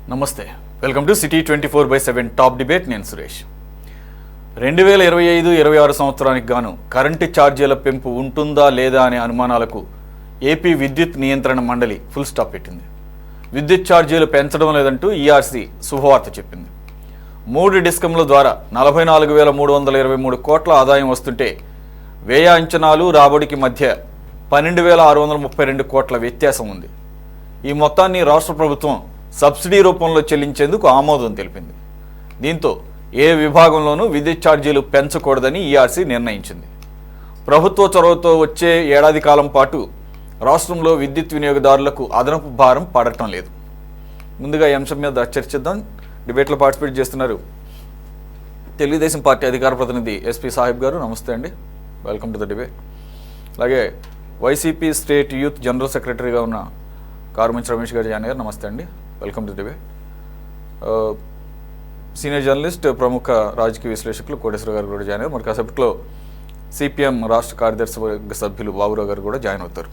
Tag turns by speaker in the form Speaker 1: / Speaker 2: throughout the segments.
Speaker 1: నమస్తే, welcome to city 24/7 top debate. నేను సురేష్. 2025-26 సంవత్సరానికి గాను కరెంటు ఛార్జీల పెంపు ఉంటుందా లేదా అనే అనుమానాలకు ఏపీ విద్యుత్ నియంత్రణ మండలి ఫుల్ స్టాప్ పెట్టింది. విద్యుత్ ఛార్జీలు పెంచడం లేదంటూ ఈఆర్సీ శుభవార్త చెప్పింది. 3 డిస్కంల ద్వారా 44,323 కోట్ల ఆదాయం వస్తుంటే వ్యయ అంచనాలు రాబడికి మధ్య 12,632 కోట్ల వ్యత్యాసం ఉంది. ఈ మొత్తాన్ని రాష్ట్ర ప్రభుత్వం సబ్సిడీ రూపంలో చెల్లించేందుకు ఆమోదం తెలిపింది. దీంతో ఏ విభాగంలోనూ విద్యుత్ ఛార్జీలు పెంచకూడదని ఈఆర్సీ నిర్ణయించింది. ప్రభుత్వ చొరవతో వచ్చే ఏడాది కాలం పాటు రాష్ట్రంలో విద్యుత్ వినియోగదారులకు అదనపు భారం పడటం లేదు. ముందుగా ఈ అంశం మీద చర్చిద్దాం. డిబేట్లో పార్టిసిపేట్ చేస్తున్నారు తెలుగుదేశం పార్టీ అధికార ప్రతినిధి ఎస్పీ సాహిబ్ గారు. నమస్తే అండి, వెల్కమ్ టు ద డిబేట్. అలాగే వైసీపీ స్టేట్ యూత్ జనరల్ సెక్రటరీగా ఉన్న కారుమంచి రమేష్ గారు జాయిన్ గారు. నమస్తే అండి, welcome to debate. Senior journalist ప్రముఖ రాజకీయ విశ్లేషకులు కోటేశ్వర గారు కూడా జాయిన్ అయ్యారు. మరి కాసేపట్లో సిపిఎం రాష్ట్ర కార్యదర్శి సభ్యులు బాబురావు గారు కూడా జాయిన్ అవుతారు.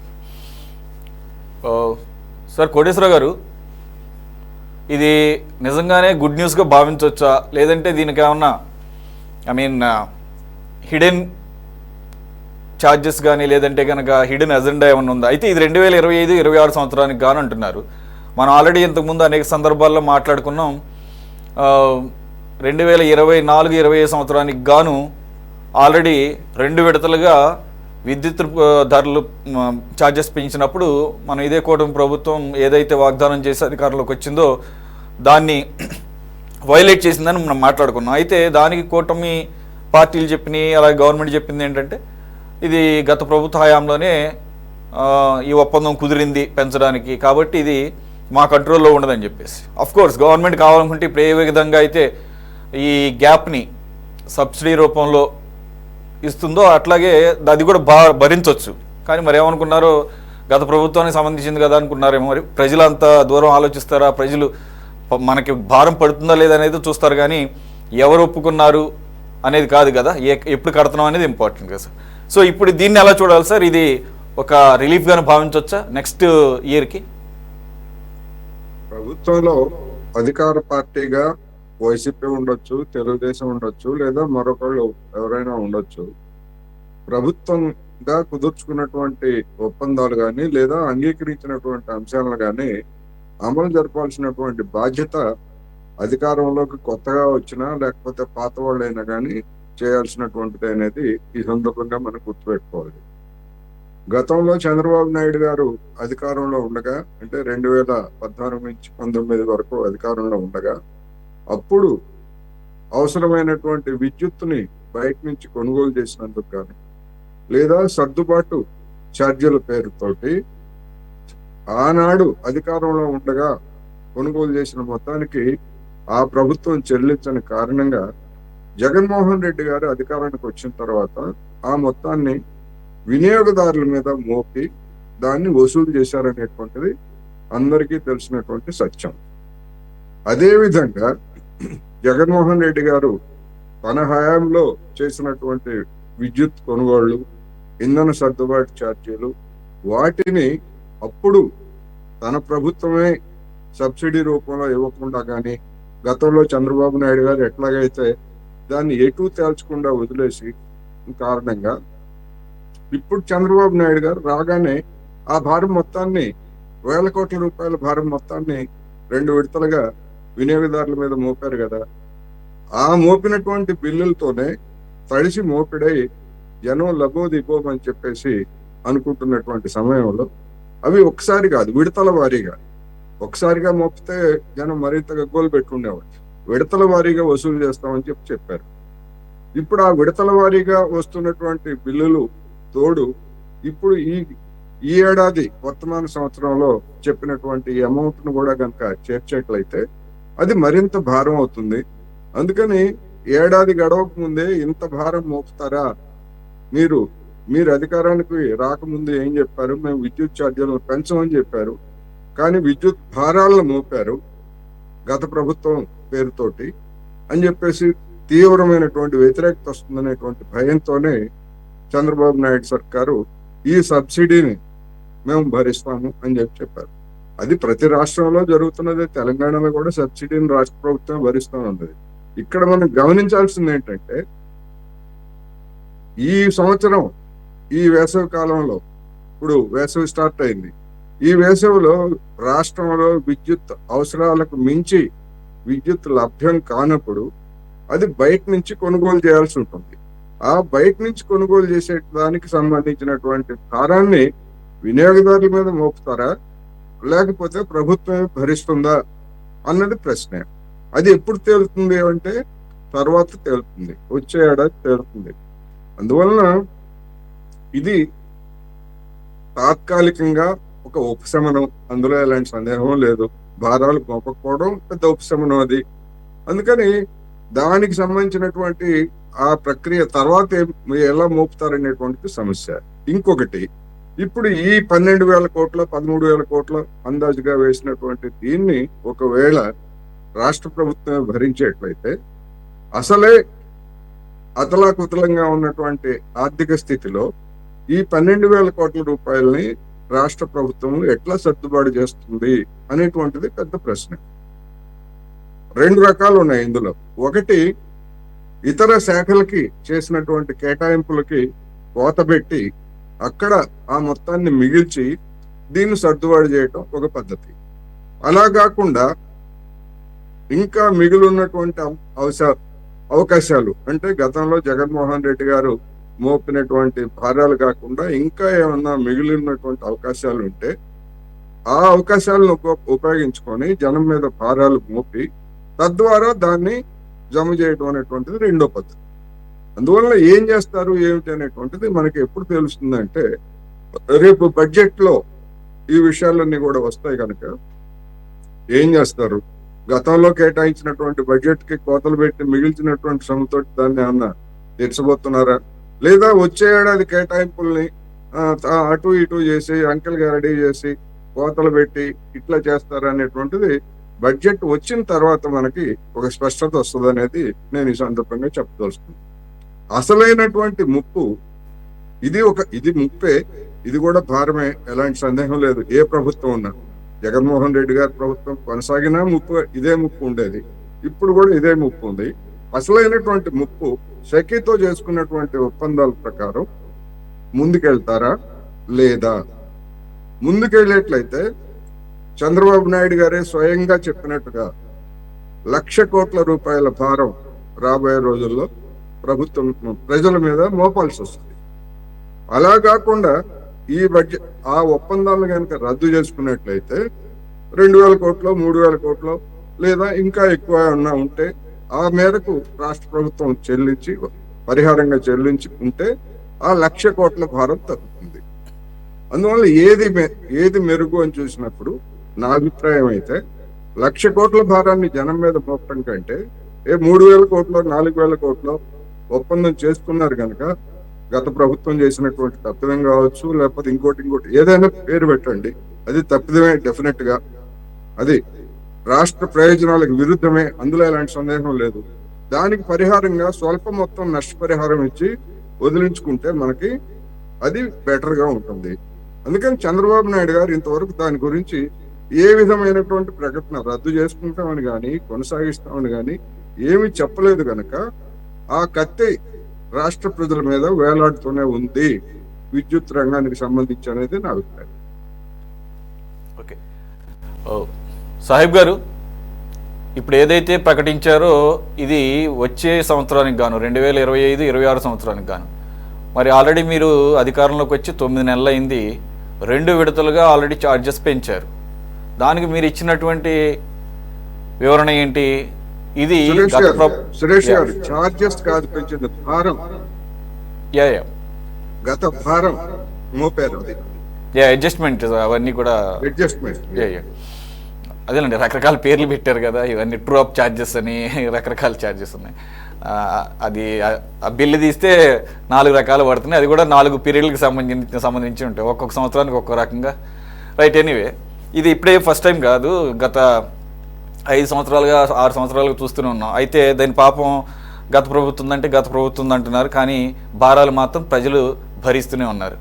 Speaker 1: సార్ కోటేశ్వర గారు, ఇది నిజంగానే గుడ్ న్యూస్గా భావించవచ్చా, లేదంటే దీనికి ఏమన్నా హిడెన్ ఛార్జెస్ కానీ లేదంటే కనుక హిడెన్ అజెండా ఏమైనా ఉందా? అయితే ఇది 2025-26 సంవత్సరానికి గాను అంటున్నారు. మనం ఆల్రెడీ ఇంతకుముందు అనేక సందర్భాల్లో మాట్లాడుకున్నాం. 2024-25 సంవత్సరానికి గాను ఆల్రెడీ 2 విడతలుగా విద్యుత్ ధరలు ఛార్జెస్ పెంచినప్పుడు మనం ఇదే కూటమి ప్రభుత్వం ఏదైతే వాగ్దానం చేసి అధికారంలోకి వచ్చిందో దాన్ని వైలేట్ చేసిందని మనం మాట్లాడుకున్నాం. అయితే దానికి కూటమి పార్టీలు చెప్పినాయి, అలాగే గవర్నమెంట్ చెప్పింది ఏంటంటే ఇది గత ప్రభుత్వ హయాంలోనే ఈ ఒప్పందం కుదిరింది పెంచడానికి, కాబట్టి ఇది మా కంట్రోల్లో ఉండదని చెప్పేసి. కోర్స్ గవర్నమెంట్ కావాలనుకుంటే ఇప్పుడు ఏ విధంగా అయితే ఈ గ్యాప్ని సబ్సిడీ రూపంలో ఇస్తుందో అట్లాగే అది కూడా భరించవచ్చు. కానీ మరి ఏమనుకున్నారో, గత ప్రభుత్వానికి సంబంధించింది కదా అనుకున్నారేమో. మరి ప్రజలు అంత దూరం ఆలోచిస్తారా? ప్రజలు మనకి భారం పడుతుందా లేదా అనేది చూస్తారు, కానీ ఎవరు ఒప్పుకున్నారు అనేది కాదు కదా, ఎప్పుడు కడుతున్నాం అనేది ఇంపార్టెంట్ కదా సార్. సో ఇప్పుడు దీన్ని ఎలా చూడాలి సార్? ఇది ఒక రిలీఫ్గానే భావించవచ్చా నెక్స్ట్ ఇయర్కి?
Speaker 2: ప్రభుత్వంలో అధికార పార్టీగా వైసీపీ ఉండొచ్చు, తెలుగుదేశం ఉండొచ్చు, లేదా మరొకళ్ళు ఎవరైనా ఉండొచ్చు. ప్రభుత్వంగా కుదుర్చుకున్నటువంటి ఒప్పందాలు కానీ లేదా అంగీకరించినటువంటి అంశాలను కానీ అమలు జరపాల్సినటువంటి బాధ్యత అధికారంలోకి కొత్తగా వచ్చినా లేకపోతే పాత వాళ్ళైనా కానీ చేయాల్సినటువంటిది అనేది ఈ సందర్భంగా మనం గుర్తుపెట్టుకోవాలి. గతంలో చంద్రబాబు నాయుడు గారు అధికారంలో ఉండగా, అంటే 2014 నుంచి 19 వరకు అధికారంలో ఉండగా, అప్పుడు అవసరమైనటువంటి విద్యుత్తుని బయట నుంచి కొనుగోలు చేసినందుకు కానీ లేదా సర్దుబాటు ఛార్జీల పేరుతోటి ఆనాడు అధికారంలో ఉండగా కొనుగోలు చేసిన మొత్తానికి ఆ ప్రభుత్వం చెల్లించని కారణంగా జగన్మోహన్ రెడ్డి గారు అధికారానికి వచ్చిన తర్వాత ఆ మొత్తాన్ని వినియోగదారుల మీద మోపి దాన్ని వసూలు చేశారనేటువంటిది అందరికీ తెలిసినటువంటి సత్యం. అదేవిధంగా జగన్మోహన్ రెడ్డి గారు తన హయాంలో చేసినటువంటి విద్యుత్ కొనుగోళ్లు, ఇంధన సర్దుబాటు ఛార్జీలు, వాటిని అప్పుడు తన ప్రభుత్వమే సబ్సిడీ రూపంలో ఇవ్వకుండా కానీ గతంలో చంద్రబాబు నాయుడు గారు ఎట్లాగైతే దాన్ని ఎటూ తేల్చకుండా వదిలేసి కారణంగా ఇప్పుడు చంద్రబాబు నాయుడు గారు రాగానే ఆ భారం మొత్తాన్ని, 1,000 కోట్ల రూపాయల భారం మొత్తాన్ని 2 విడతలుగా వినియోగదారుల మీద మోపారు కదా. ఆ మోపినటువంటి బిల్లులతోనే తడిసి మోపిడై జనం లబోదిబోమని చెప్పేసి అనుకుంటున్నటువంటి సమయంలో అవి ఒకసారి కాదు, విడతల వారీగా. ఒకసారిగా మోపితే జనం మరింత గగ్గోలు పెట్టుకునేవాడు. విడతల వారీగా వసూలు చేస్తామని చెప్పారు. ఇప్పుడు ఆ విడతల వారీగా వస్తున్నటువంటి బిల్లులు తోడు ఇప్పుడు ఈ ఏడాది వర్తమాన సంవత్సరంలో చెప్పినటువంటి అమౌంట్ ను కూడా కనుక చేర్చేట్లయితే అది మరింత భారం అవుతుంది. అందుకని ఏడాది గడవక ముందే ఇంత భారం మోపుతారా? మీరు అధికారానికి రాకముందు ఏం చెప్పారు? మేము విద్యుత్ ఛార్జీలను పెంచమని చెప్పారు, కానీ విద్యుత్ భారాలను మోపారు గత ప్రభుత్వం పేరుతోటి అని చెప్పేసి తీవ్రమైనటువంటి వ్యతిరేకత వస్తుందనేటువంటి భయంతోనే చంద్రబాబు నాయుడు సర్కారు ఈ సబ్సిడీని మేము భరిస్తాము అని చెప్పారు. అది ప్రతి రాష్ట్రంలో జరుగుతున్నది. తెలంగాణలో కూడా సబ్సిడీని రాష్ట్ర ప్రభుత్వం భరిస్తూ ఉంది. ఇక్కడ మనం గమనించాల్సింది ఏంటంటే, ఈ సంవత్సరం ఈ వేసవి కాలంలో, ఇప్పుడు వేసవి స్టార్ట్ అయింది, ఈ వేసవిలో రాష్ట్రంలో విద్యుత్ అవసరాలకు మించి విద్యుత్ లభ్యం కానప్పుడు అది బయట నుంచి కొనుగోలు చేయాల్సి ఉంటుంది. ఆ బయట నుంచి కొనుగోలు చేసే దానికి సంబంధించినటువంటి భారాన్ని వినియోగదారుల మీద మోపుతారా, లేకపోతే ప్రభుత్వమే భరిస్తుందా అన్నది ప్రశ్న. అది ఎప్పుడు తేలుతుంది అంటే తర్వాత తేలుతుంది, వచ్చే ఏడాది తేలుతుంది. అందువలన ఇది తాత్కాలికంగా ఒక ఉపశమనం, అందులో ఎలాంటి సందేహం లేదు. భారాలు మోపకపోవడం పెద్ద ఉపశమనం అది. అందుకని దానికి సంబంధించినటువంటి ఆ ప్రక్రియ తర్వాత ఎలా మోపుతారనేటువంటిది సమస్య. ఇంకొకటి, ఇప్పుడు ఈ 12,000 కోట్ల 13,000 కోట్ల అందాజుగా వేసినటువంటి దీన్ని ఒకవేళ రాష్ట్ర ప్రభుత్వం భరించేట్లయితే అసలే అతలాకుతలంగా ఉన్నటువంటి ఆర్థిక స్థితిలో ఈ 12,000 కోట్ల రూపాయలని రాష్ట్ర ప్రభుత్వం ఎట్లా సర్దుబాటు చేస్తుంది అనేటువంటిది పెద్ద ప్రశ్న. రెండు రకాలు ఉన్నాయి ఇందులో. ఒకటి, ఇతర శాఖలకి చేసినటువంటి కేటాయింపులకి కోతబెట్టి అక్కడ ఆ మొత్తాన్ని మిగిల్చి దీన్ని సర్దుబాటు చేయటం ఒక పద్ధతి. అలా కాకుండా ఇంకా మిగిలినటువంటి అవకాశాలు, అంటే గతంలో జగన్మోహన్ రెడ్డి గారు మోపినటువంటి భారాలు కాకుండా ఇంకా ఏమన్నా మిగిలినటువంటి అవకాశాలు ఉంటే ఆ అవకాశాలను ఉపయోగించుకొని జనం మీద భారాలు మోపి తద్వారా దాన్ని జమ చేయడం అనేటువంటిది రెండో పద్ధతి. అందువల్ల ఏం చేస్తారు ఏమిటి అనేటువంటిది మనకి ఎప్పుడు తెలుస్తుందంటే, రేపు బడ్జెట్ లో ఈ విషయాలన్నీ కూడా వస్తాయి కనుక ఏం చేస్తారు, గతంలో కేటాయించినటువంటి బడ్జెట్ కి కోతలు పెట్టి మిగిల్చినటువంటి సొమ్ముతో దాన్ని ఏమన్నా తీర్చబోతున్నారా, లేదా వచ్చే ఏడాది కేటాయింపుల్ని అటు ఇటు చేసి అంకెలుగా రెడీ చేసి కోతలు పెట్టి ఇట్లా చేస్తారా అనేటువంటిది బడ్జెట్ వచ్చిన తర్వాత మనకి ఒక స్పష్టత వస్తుంది అనేది నేను ఈ సందర్భంగా చెప్పదలుచుకున్నాను. అసలైనటువంటి ముప్పు ఇది ముప్పే, ఇది కూడా భారమే, ఎలాంటి సందేహం లేదు. ఏ ప్రభుత్వం ఉన్నా, జగన్మోహన్ రెడ్డి గారి ప్రభుత్వం కొనసాగినా ఇదే ముప్పు ఉండేది, ఇప్పుడు కూడా ఇదే ముప్పు ఉంది. అసలైనటువంటి ముప్పు షకీతో చేసుకున్నటువంటి ఒప్పందాల ప్రకారం ముందుకెళ్తారా లేదా. ముందుకెళ్ళేట్లయితే చంద్రబాబు నాయుడు గారే స్వయంగా చెప్పినట్టుగా 1,00,000 కోట్ల రూపాయల భారం రాబోయే రోజుల్లో ప్రభుత్వం ప్రజల మీద మోపాల్సి వస్తుంది. అలా కాకుండా ఈ బడ్జెట్ ఆ ఒప్పందాలను కనుక రద్దు చేసుకున్నట్లయితే 2,000 కోట్లు 3,000 కోట్లు లేదా ఇంకా ఎక్కువ ఉన్నా ఉంటే ఆ మేరకు రాష్ట్ర ప్రభుత్వం పరిహారంగా చెల్లించి ఉంటే ఆ 1,00,000 కోట్ల భారం తగ్గుతుంది. అందువల్ల ఏది మెరుగు అని చూసినప్పుడు నా అభిప్రాయం అయితే 1,00,000 కోట్ల భారాన్ని జనం మీద మోపటం కంటే 3,000 కోట్లు 4,000 కోట్లు ఒప్పందం చేసుకున్నారు కనుక, గత ప్రభుత్వం చేసినటువంటి తప్పిదం కావచ్చు, లేకపోతే ఇంకోటి ఏదైనా పేరు పెట్టండి, అది తప్పిదమే డెఫినెట్ గా. అది రాష్ట్ర ప్రయోజనాలకు విరుద్ధమే, అందులో ఎలాంటి సందేహం లేదు. దానికి పరిహారంగా స్వల్ప మొత్తం నష్టపరిహారం ఇచ్చి వదిలించుకుంటే మనకి అది బెటర్ గా ఉంటుంది. అందుకని చంద్రబాబు నాయుడు గారు ఇంతవరకు దాని గురించి ఏ విధమైనటువంటి ప్రకటన రద్దు చేసుకుంటామని కానీ కొనసాగిస్తామని కానీ ఏమి చెప్పలేదు కనుక ఆ కత్తి రాష్ట్ర ప్రజల మీద వేలాడుతూనే ఉంది విద్యుత్ రంగానికి సంబంధించి అనేది నా అభిప్రాయం.
Speaker 1: ఓకే సాహిబ్ గారు, ఇప్పుడు ఏదైతే ప్రకటించారో ఇది వచ్చే సంవత్సరానికి గాను 2025-26 సంవత్సరానికి గాను, మరి ఆల్రెడీ మీరు అధికారంలోకి వచ్చి 9 నెలలు అయింది, 2 విడతలుగా ఆల్రెడీ ఛార్జెస్ పెంచారు. దానికి మీరు ఇచ్చినటువంటి వివరణ ఏంటి? ఇది
Speaker 2: సురేష్ గారు ఛార్జెస్ కాదు పెంచింది, భారం. గత భారం మోపారు,
Speaker 1: అడ్జస్ట్మెంట్ అవన్నీ కూడా
Speaker 2: అడ్జస్ట్మెంట్.
Speaker 1: అదేనండి, రకరకాల పేర్లు పెట్టారు కదా, ఇవన్నీ ట్రూ అప్ ఛార్జెస్ అని రకరకాల ఛార్జెస్ ఉన్నాయి. అది ఆ బిల్లు తీస్తే 4 రకాలు పడుతున్నాయి, అది కూడా 4 పీరియడ్లకు సంబంధించి ఉంటాయి, ఒక్కొక్క సంవత్సరానికి ఒక్కొక్క రకంగా. రైట్, ఎనీవే ఇది ఇప్పుడే ఫస్ట్ టైం కాదు, గత 5 సంవత్సరాలుగా 6 సంవత్సరాలుగా చూస్తూనే ఉన్నాం. అయితే దాని పాపం గత ప్రభుత్వం అంటున్నారు, కానీ భారాలు మాత్రం ప్రజలు భరిస్తూనే ఉన్నారు.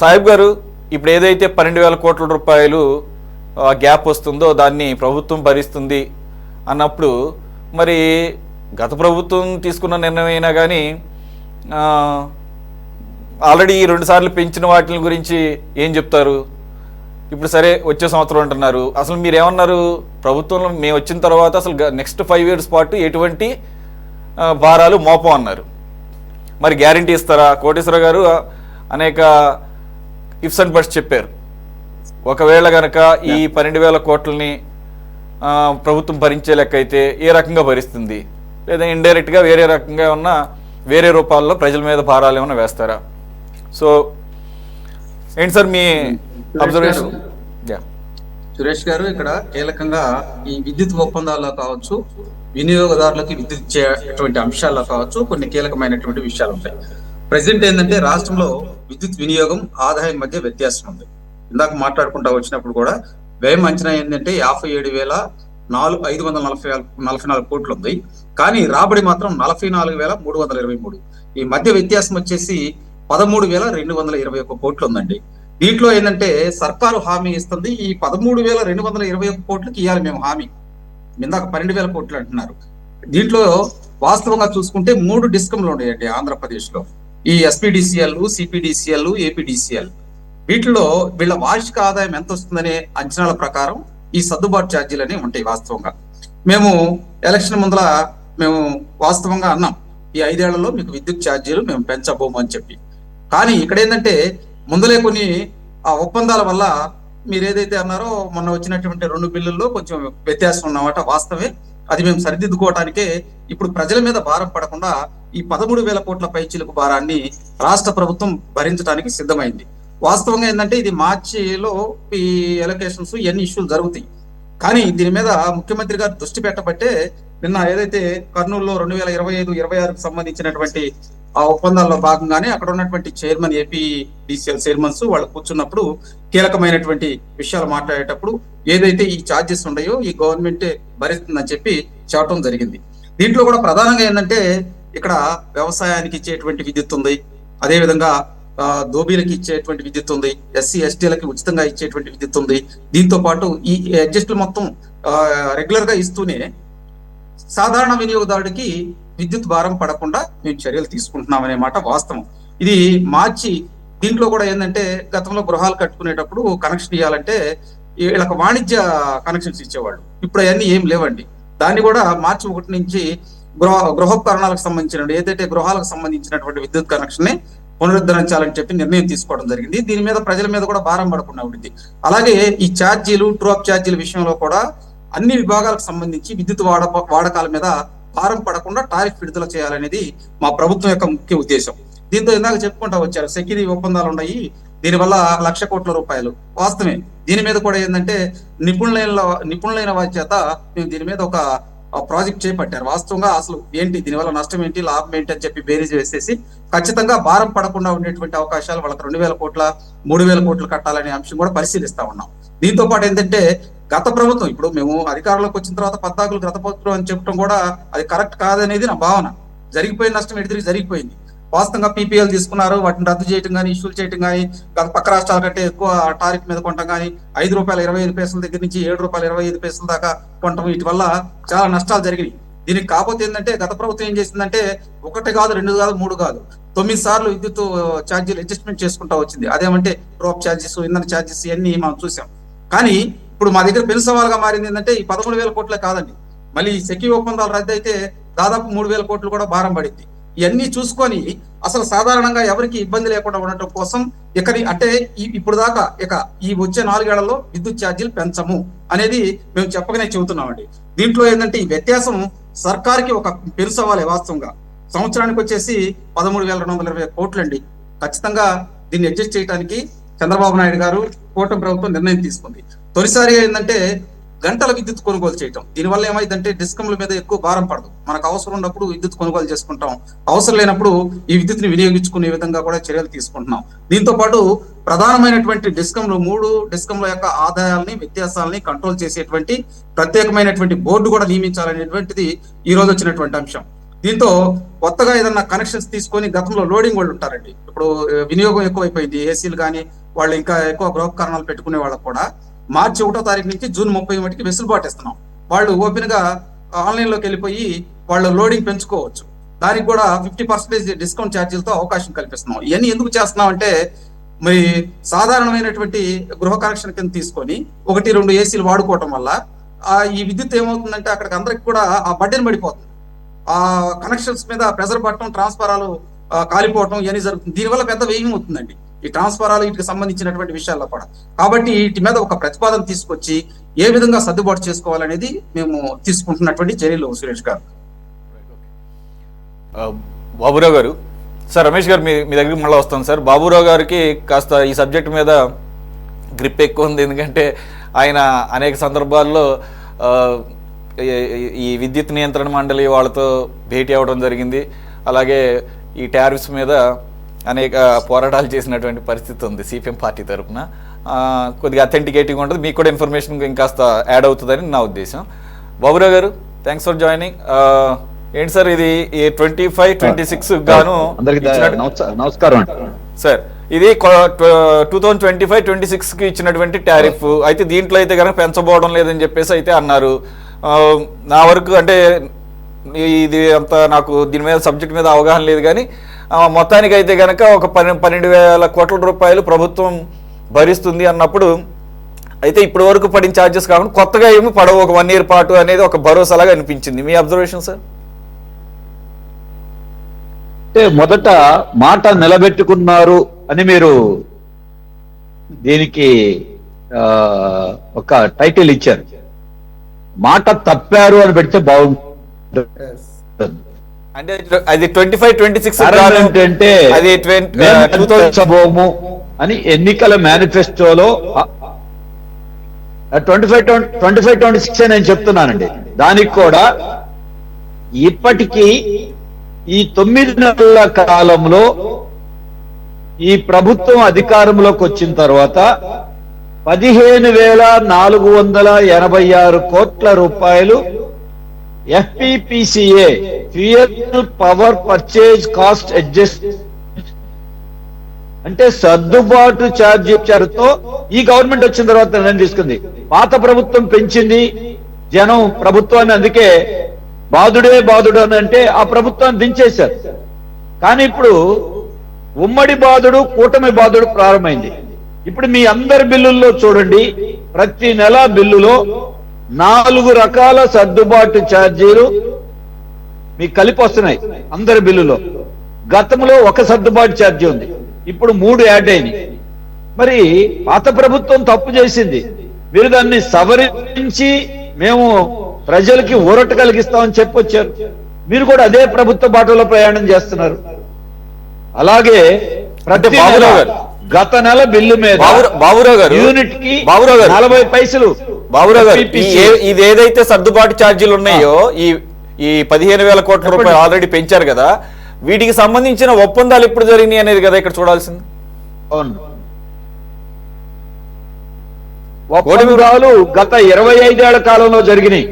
Speaker 1: సాహిబ్ గారు, ఇప్పుడు ఏదైతే 12,000 కోట్ల రూపాయలు గ్యాప్ వస్తుందో దాన్ని ప్రభుత్వం భరిస్తుంది అన్నప్పుడు మరి గత ప్రభుత్వం తీసుకున్న నిర్ణయం అయినా కానీ ఆల్రెడీ 2 సార్లు పెంచిన వాటి గురించి ఏం చెప్తారు? ఇప్పుడు సరే వచ్చే సంవత్సరం అంటున్నారు. అసలు మీరు ఏమన్నారు? ప్రభుత్వంలో మేము వచ్చిన తర్వాత అసలు నెక్స్ట్ 5 years పాటు ఎటువంటి భారాలు మోపం అన్నారు. మరి గ్యారంటీ ఇస్తారా? కోటేశ్వర గారు అనేక ఇఫ్స్ అండ్ బట్స్ చెప్పారు. ఒకవేళ గనక ఈ 12,000 కోట్లని ప్రభుత్వం భరించే లెక్క అయితే ఏ రకంగా భరిస్తుంది? లేదా ఇండైరెక్ట్గా వేరే రకంగా ఏమన్నా వేరే రూపాల్లో ప్రజల మీద భారాలు ఏమైనా వేస్తారా? సో ఏంటి సార్ మీ అబ్జర్వేషన్?
Speaker 3: సురేష్ గారు, ఇక్కడ కీలకంగా ఈ విద్యుత్ ఒప్పందాల్లో కావచ్చు, వినియోగదారులకి విద్యుత్ ఇచ్చేటువంటి అంశాల్లో కావచ్చు, కొన్ని కీలకమైనటువంటి విషయాలు ఉంటాయి. ప్రజెంట్ ఏంటంటే రాష్ట్రంలో విద్యుత్ వినియోగం ఆదాయం మధ్య వ్యత్యాసం ఉంది. ఇందాక మాట్లాడుకుంటా వచ్చినప్పుడు కూడా వ్యయం అంచనా ఏంటంటే 57,544 కోట్లు ఉంది. కానీ రాబడి మాత్రం 44,323. ఈ మధ్య వ్యత్యాసం వచ్చేసి 13,221 కోట్లు ఉందండి. దీంట్లో ఏంటంటే సర్కారు హామీ ఇస్తుంది, ఈ 13,221 కోట్లకి ఇవ్వాలి మేము హామీ. ఇందాక 12,000 కోట్లు అంటున్నారు. దీంట్లో వాస్తవంగా చూసుకుంటే 3 డిస్కంలు ఉన్నాయండి ఆంధ్రప్రదేశ్ లో. ఈ ఎస్పీడీసీఎల్, సిపిడిసిఎల్, ఏపీడీసీఎల్. వీటిలో వీళ్ళ వార్షిక ఆదాయం ఎంత వస్తుందనే అంచనాల ప్రకారం ఈ సర్దుబాటు ఛార్జీలు అనేవి ఉంటాయి. వాస్తవంగా మేము ఎలక్షన్ ముందర మేము వాస్తవంగా అన్నాం, ఈ 5 ఏళ్లలో మీకు విద్యుత్ ఛార్జీలు మేము పెంచబోము అని చెప్పి. కానీ ఇక్కడ ఏంటంటే ముందలే కొన్ని ఆ ఒప్పందాల వల్ల మీరు ఏదైతే అన్నారో మొన్న వచ్చినటువంటి 2 బిల్లుల్లో కొంచెం వ్యత్యాసం ఉన్నమాట వాస్తవే. అది మేము సరిదిద్దుకోవడానికే ఇప్పుడు ప్రజల మీద భారం పడకుండా ఈ 13,000 కోట్ల పైచీలకు భారాన్ని రాష్ట్ర ప్రభుత్వం భరించడానికి సిద్ధమైంది. వాస్తవంగా ఏంటంటే ఇది మార్చిలో ఈ ఎలొకేషన్స్ ఇవన్నీ ఇష్యూలు జరుగుతాయి. కానీ దీని మీద ముఖ్యమంత్రి గారు దృష్టి పెట్టబట్టే నిన్న ఏదైతే కర్నూలులో 2025-26కు సంబంధించినటువంటి ఆ ఒప్పందాల్లో భాగంగానే అక్కడ ఉన్నటువంటి చైర్మన్, ఏపీడీసీఎల్ చైర్మన్స్ వాళ్ళు కూర్చున్నప్పుడు కీలకమైనటువంటి విషయాలు మాట్లాడేటప్పుడు ఏదైతే ఈ ఛార్జెస్ ఉన్నాయో ఈ గవర్నమెంట్ భరిస్తుందని చెప్పి చెప్పడం జరిగింది. దీంట్లో కూడా ప్రధానంగా ఏంటంటే ఇక్కడ వ్యవసాయానికి ఇచ్చేటువంటి విద్యుత్ ఉంది, అదేవిధంగా దోబీలకి ఇచ్చేటువంటి విద్యుత్ ఉంది, ఎస్సీ ఎస్టీలకి ఉచితంగా ఇచ్చేటువంటి విద్యుత్ ఉంది. దీంతో పాటు ఈ అడ్జస్ట్లు మొత్తం రెగ్యులర్ గా ఇస్తూనే సాధారణ వినియోగదారుడికి విద్యుత్ భారం పడకుండా మేము చర్యలు తీసుకుంటున్నాం అనే మాట వాస్తవం. ఇది మార్చి దీంట్లో కూడా ఏంటంటే గతంలో గృహాలు కట్టుకునేటప్పుడు కనెక్షన్ ఇవ్వాలంటే వీళ్ళకి వాణిజ్య కనెక్షన్స్ ఇచ్చేవాళ్ళు. ఇప్పుడు అవన్నీ ఏం లేవండి. దాన్ని కూడా మార్చి 1 నుంచి గృహోపకరణాలకు సంబంధించిన ఏదైతే గృహాలకు సంబంధించినటువంటి విద్యుత్ కనెక్షన్ ని పునరుద్ధరించాలని చెప్పి నిర్ణయం తీసుకోవడం జరిగింది. దీని మీద ప్రజల మీద కూడా భారం పడకుండా ఉంటుంది. అలాగే ఈ ఛార్జీలు, ట్రూఅప్ ఛార్జీల విషయంలో కూడా అన్ని విభాగాలకు సంబంధించి విద్యుత్ వాడకాల మీద భారం పడకుండా టారిఫ్ విడుదల చేయాలనేది మా ప్రభుత్వం యొక్క ముఖ్య ఉద్దేశం. దీంతో ఇందాక చెప్పుకుంటా వచ్చారు, సెక్యూరిటీ ఒప్పందాలు ఉన్నాయి, దీనివల్ల 1,00,000 కోట్ల రూపాయలు వాస్తవమే. దీని మీద కూడా ఏంటంటే నిపుణులైన వారి చేత మేము దీని మీద ఒక ప్రాజెక్ట్ చేపట్టారు. వాస్తవంగా అసలు ఏంటి, దీనివల్ల నష్టం ఏంటి, లాభం ఏంటి అని చెప్పి బేరీజ్ వేసేసి ఖచ్చితంగా భారం పడకుండా ఉండేటువంటి అవకాశాలు వాళ్ళకి 2,000 కోట్ల 3,000 కోట్లు కట్టాలనే అంశం కూడా పరిశీలిస్తా ఉన్నాం. దీంతో పాటు ఏంటంటే గత ప్రభుత్వం, ఇప్పుడు మేము అధికారంలోకి వచ్చిన తర్వాత 14 గత ప్రభుత్వం అని చెప్పడం కూడా అది కరెక్ట్ కాదనేది నా భావన. జరిగిపోయిన నష్టం ఎడితిరిగి జరిగిపోయింది. వాస్తవంగా పీపీఎల్ తీసుకున్నారు, వాటిని రద్దు చేయడం కానీ, ఇష్యూలు చేయడం కానీ, పక్క రాష్ట్రాల కంటే ఎక్కువ టారిఫ్ మీద కొనడం కానీ, ₹5.25 దగ్గర నుంచి ₹7.25 దాకా కొనడం, వీటి వల్ల చాలా నష్టాలు జరిగినాయి. దీనికి కాకపోతే ఏంటంటే గత ప్రభుత్వం ఏం చేసిందంటే 1 కాదు, 2 కాదు, 3 కాదు, 9 సార్లు విద్యుత్ ఛార్జీలు అడ్జస్ట్మెంట్ చేసుకుంటా వచ్చింది. అదేమంటే డ్రాప్ ఛార్జెస్, ఇంధన ఛార్జెస్ ఇవన్నీ మనం చూసాం. కానీ ఇప్పుడు మా దగ్గర పెను సవాలుగా మారింది ఏంటంటే ఈ 13,000 కోట్లే కాదండి, మళ్ళీ సెక్యూ ఒప్పందాలు రద్దు అయితే దాదాపు 3,000 కోట్లు కూడా భారం పడింది. ఇవన్నీ చూసుకొని అసలు సాధారణంగా ఎవరికి ఇబ్బంది లేకుండా ఉండటం కోసం అంటే ఇప్పుడు దాకా ఈ వచ్చే 4 ఏళ్లలో విద్యుత్ ఛార్జీలు పెంచము అనేది మేము చెప్పగానే చెబుతున్నామండి. దీంట్లో ఏంటంటే ఈ వ్యత్యాసం సర్కార్కి ఒక పెను సవాలే. వాస్తవంగా సంవత్సరానికి వచ్చేసి 13,220 కోట్లండి. ఖచ్చితంగా దీన్ని అడ్జస్ట్ చేయడానికి చంద్రబాబు నాయుడు గారు, కూటమి ప్రభుత్వం నిర్ణయం తీసుకుంది. తొలిసారిగా ఏంటంటే గంటల విద్యుత్ కొనుగోలు చేయటం. దీనివల్ల ఏమైందంటే డిస్కంల మీద ఎక్కువ భారం పడదు. మనకు అవసరం ఉన్నప్పుడు విద్యుత్ కొనుగోలు చేసుకుంటాం, అవసరం లేనప్పుడు ఈ విద్యుత్ని వినియోగించుకునే విధంగా కూడా చర్యలు తీసుకుంటున్నాం. దీంతో పాటు ప్రధానమైనటువంటి డిస్కంలు 3 డిస్కంల యొక్క ఆదాయాలని, వ్యత్యాసాలని కంట్రోల్ చేసేటువంటి ప్రత్యేకమైనటువంటి బోర్డు కూడా నియమించాలనేటువంటిది ఈ రోజు వచ్చినటువంటి అంశం. దీంతో కొత్తగా ఏదన్నా కనెక్షన్స్ తీసుకొని గతంలో లోడింగ్ వాళ్ళు ఉంటారండి, ఇప్పుడు వినియోగం ఎక్కువైపోయింది, ఏసీలు కానీ వాళ్ళు ఇంకా ఎక్కువ గృహోపకరణాలు పెట్టుకునే వాళ్ళకు కూడా మార్చి 1వ తారీఖు నుంచి జూన్ 30 మటుకి వెసులుబాటు ఇస్తున్నాం. వాళ్ళు ఓపెన్ గా ఆన్లైన్లోకి వెళ్ళిపోయి వాళ్ళు లోడింగ్ పెంచుకోవచ్చు. దానికి కూడా 50% డిస్కౌంట్ ఛార్జీలతో అవకాశం కల్పిస్తున్నాం. ఇవన్నీ ఎందుకు చేస్తున్నాం అంటే, మరి సాధారణమైనటువంటి గృహ కనెక్షన్ కింద తీసుకొని 1-2 ఏసీలు వాడుకోవటం వల్ల ఈ విద్యుత్ ఏమవుతుందంటే అక్కడికి అందరికి కూడా ఆ బడ్డెన్ పడిపోతుంది. ఆ కనెక్షన్స్ మీద ప్రెజర్ పట్టడం, ట్రాన్స్ఫారాలు కాలిపోవటం ఇవన్నీ జరుగుతుంది. దీనివల్ల పెద్ద వ్యయం అవుతుందండి ఈ ట్రాన్స్ఫారాలు వీటికి సంబంధించినటువంటి విషయాల్లో కూడా. కాబట్టి వీటి మీద ఒక ప్రతిపాదన తీసుకొచ్చి ఏ విధంగా సర్దుబాటు చేసుకోవాలనేది మేము తీసుకుంటున్నటువంటి చర్యలు సురేష్ గారు.
Speaker 1: బాబురావు గారు, సార్ రమేష్ గారు మీ దగ్గరికి మళ్ళీ వస్తాను సార్. బాబురావు గారికి కాస్త ఈ సబ్జెక్ట్ మీద గ్రిప్ ఎక్కువ ఉంది, ఎందుకంటే ఆయన అనేక సందర్భాల్లో ఈ విద్యుత్ నియంత్రణ మండలి వాళ్ళతో భేటీ అవ్వడం జరిగింది. అలాగే ఈ టారిఫ్స్ మీద అనేక పోరాటాలు చేసినటువంటి పరిస్థితి ఉంది సిపిఎం పార్టీ తరఫున. కొద్దిగా అథెంటికేటింగ్ ఉంటుంది, మీకు కూడా ఇన్ఫర్మేషన్ ఇంకాస్త యాడ్ అవుతుందని నా ఉద్దేశం. బాబురావు గారు, థ్యాంక్స్ ఫర్ జాయినింగ్. ఏంటి సార్ ఇది 25-26 గాను
Speaker 4: నమస్కారం
Speaker 1: సార్, ఇది 2025-26కి ఇచ్చినటువంటి టారిఫ్ అయితే దీంట్లో అయితే కనుక పెంచబోవడం లేదని చెప్పేసి అయితే అన్నారు. నా వరకు అంటే ఇది అంత నాకు దీని మీద సబ్జెక్ట్ మీద అవగాహన లేదు, కానీ మొత్తానికి అయితే కనుక ఒక 12,000 కోట్ల రూపాయలు ప్రభుత్వం భరిస్తుంది అన్నప్పుడు అయితే ఇప్పటి వరకు పడిన ఛార్జెస్ కాకుండా కొత్తగా ఏమి పడవు ఒక 1 year పాటు అనేది ఒక భరోసాలాగా అనిపించింది. మీ అబ్జర్వేషన్ సార్?
Speaker 4: అంటే మొదట మాట నిలబెట్టుకున్నారు అని మీరు దీనికి ఒక టైటిల్ ఇచ్చారు. మాట తప్పారు అని పెడితే బాగుంటుంది.
Speaker 1: అంటే అది 25-26
Speaker 4: అంటే
Speaker 1: అది
Speaker 4: 2000 అని ఎన్నికల మేనిఫెస్టోలో 25-26 నేను చెప్తున్నానండి. దానికి కూడా ఇప్పటికీ ఈ 9 నెలల కాలంలో ఈ ప్రభుత్వం అధికారంలోకి వచ్చిన తర్వాత 15,486 కోట్ల రూపాయలు FPPCA fuel power purchase cost adjust అంటే సర్దుబాటు ఛార్జీతో ఈ గవర్నమెంట్ వచ్చిన తర్వాత నిర్ణయం తీసుకుంది. పాత ప్రభుత్వం పెంచింది, జనం ప్రభుత్వాన్ని అందుకే బాధుడే బాధుడు అని అంటే ఆ ప్రభుత్వాన్ని దించేశారు. కానీ ఇప్పుడు ఉమ్మడి బాధుడు, కూటమి బాధుడు ప్రారంభమైంది. ఇప్పుడు మీ అందరి బిల్లుల్లో చూడండి, ప్రతి నెల బిల్లులో 4 రకాల సర్దుబాటు ఛార్జీలు మీకు కలిపి వస్తున్నాయి అందరి బిల్లులో. గతంలో ఒక సర్దుబాటు ఛార్జీ ఉంది, ఇప్పుడు 3 యాడ్ అయినాయి. మరి పాత ప్రభుత్వం తప్పు చేసింది, మీరు దాన్ని సవరించి మేము ప్రజలకి ఊరట కలిగిస్తామని చెప్పొచ్చారు. మీరు కూడా అదే ప్రభుత్వ బాటలో ప్రయాణం చేస్తున్నారు. అలాగే ప్రతి గత నెల బిల్లు మీద
Speaker 1: బాబురావు గారు
Speaker 4: యూనిట్ కి 40 పైసలు.
Speaker 1: బాబురావు గారు, ఇది ఏదైతే సర్దుబాటు ఛార్జీలు ఉన్నాయో ఈ 15,000 కోట్ల రూపాయలు ఆల్రెడీ పెంచారు కదా, వీటికి సంబంధించిన ఒప్పందాలు ఎప్పుడు జరిగినాయి అనేది కదా ఇక్కడ చూడాల్సింది.
Speaker 4: అవును, ఒప్పందాలు గత 25 ఏళ్ల కాలంలో జరిగినాయి,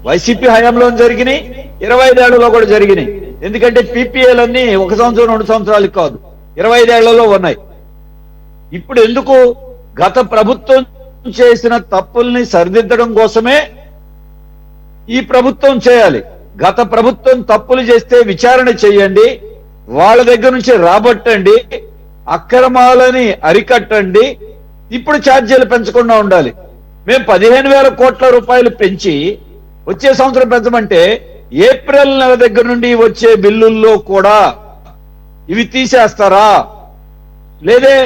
Speaker 4: వైసీపీ హయాంలో జరిగినాయి, 25 ఏళ్లలో కూడా జరిగినాయి. ఎందుకంటే పీపీఏలన్నీ 1 సంవత్సరం 2 సంవత్సరాలకు కాదు, 25 ఏళ్లలో ఉన్నాయి. ఇప్పుడు ఎందుకు? గత ప్రభుత్వం చేసిన తప్పుల్ని సరిదిద్దడం కోసమే ఈ ప్రభుత్వం చేయాలి. గత ప్రభుత్వం తప్పులు చేస్తే విచారణ చేయండి, వాళ్ళ దగ్గర నుంచి రాబట్టండి, అక్రమాలని అరికట్టండి. ఇప్పుడు ఛార్జీలు పెంచకుండా ఉండాలి. మేము 15,000 కోట్ల రూపాయలు పెంచి వచ్చే సంవత్సరం పెంచమంటే ఏప్రిల్ నెల దగ్గర నుండి వచ్చే బిల్లుల్లో కూడా ఇవి తీసేస్తారా? లేదే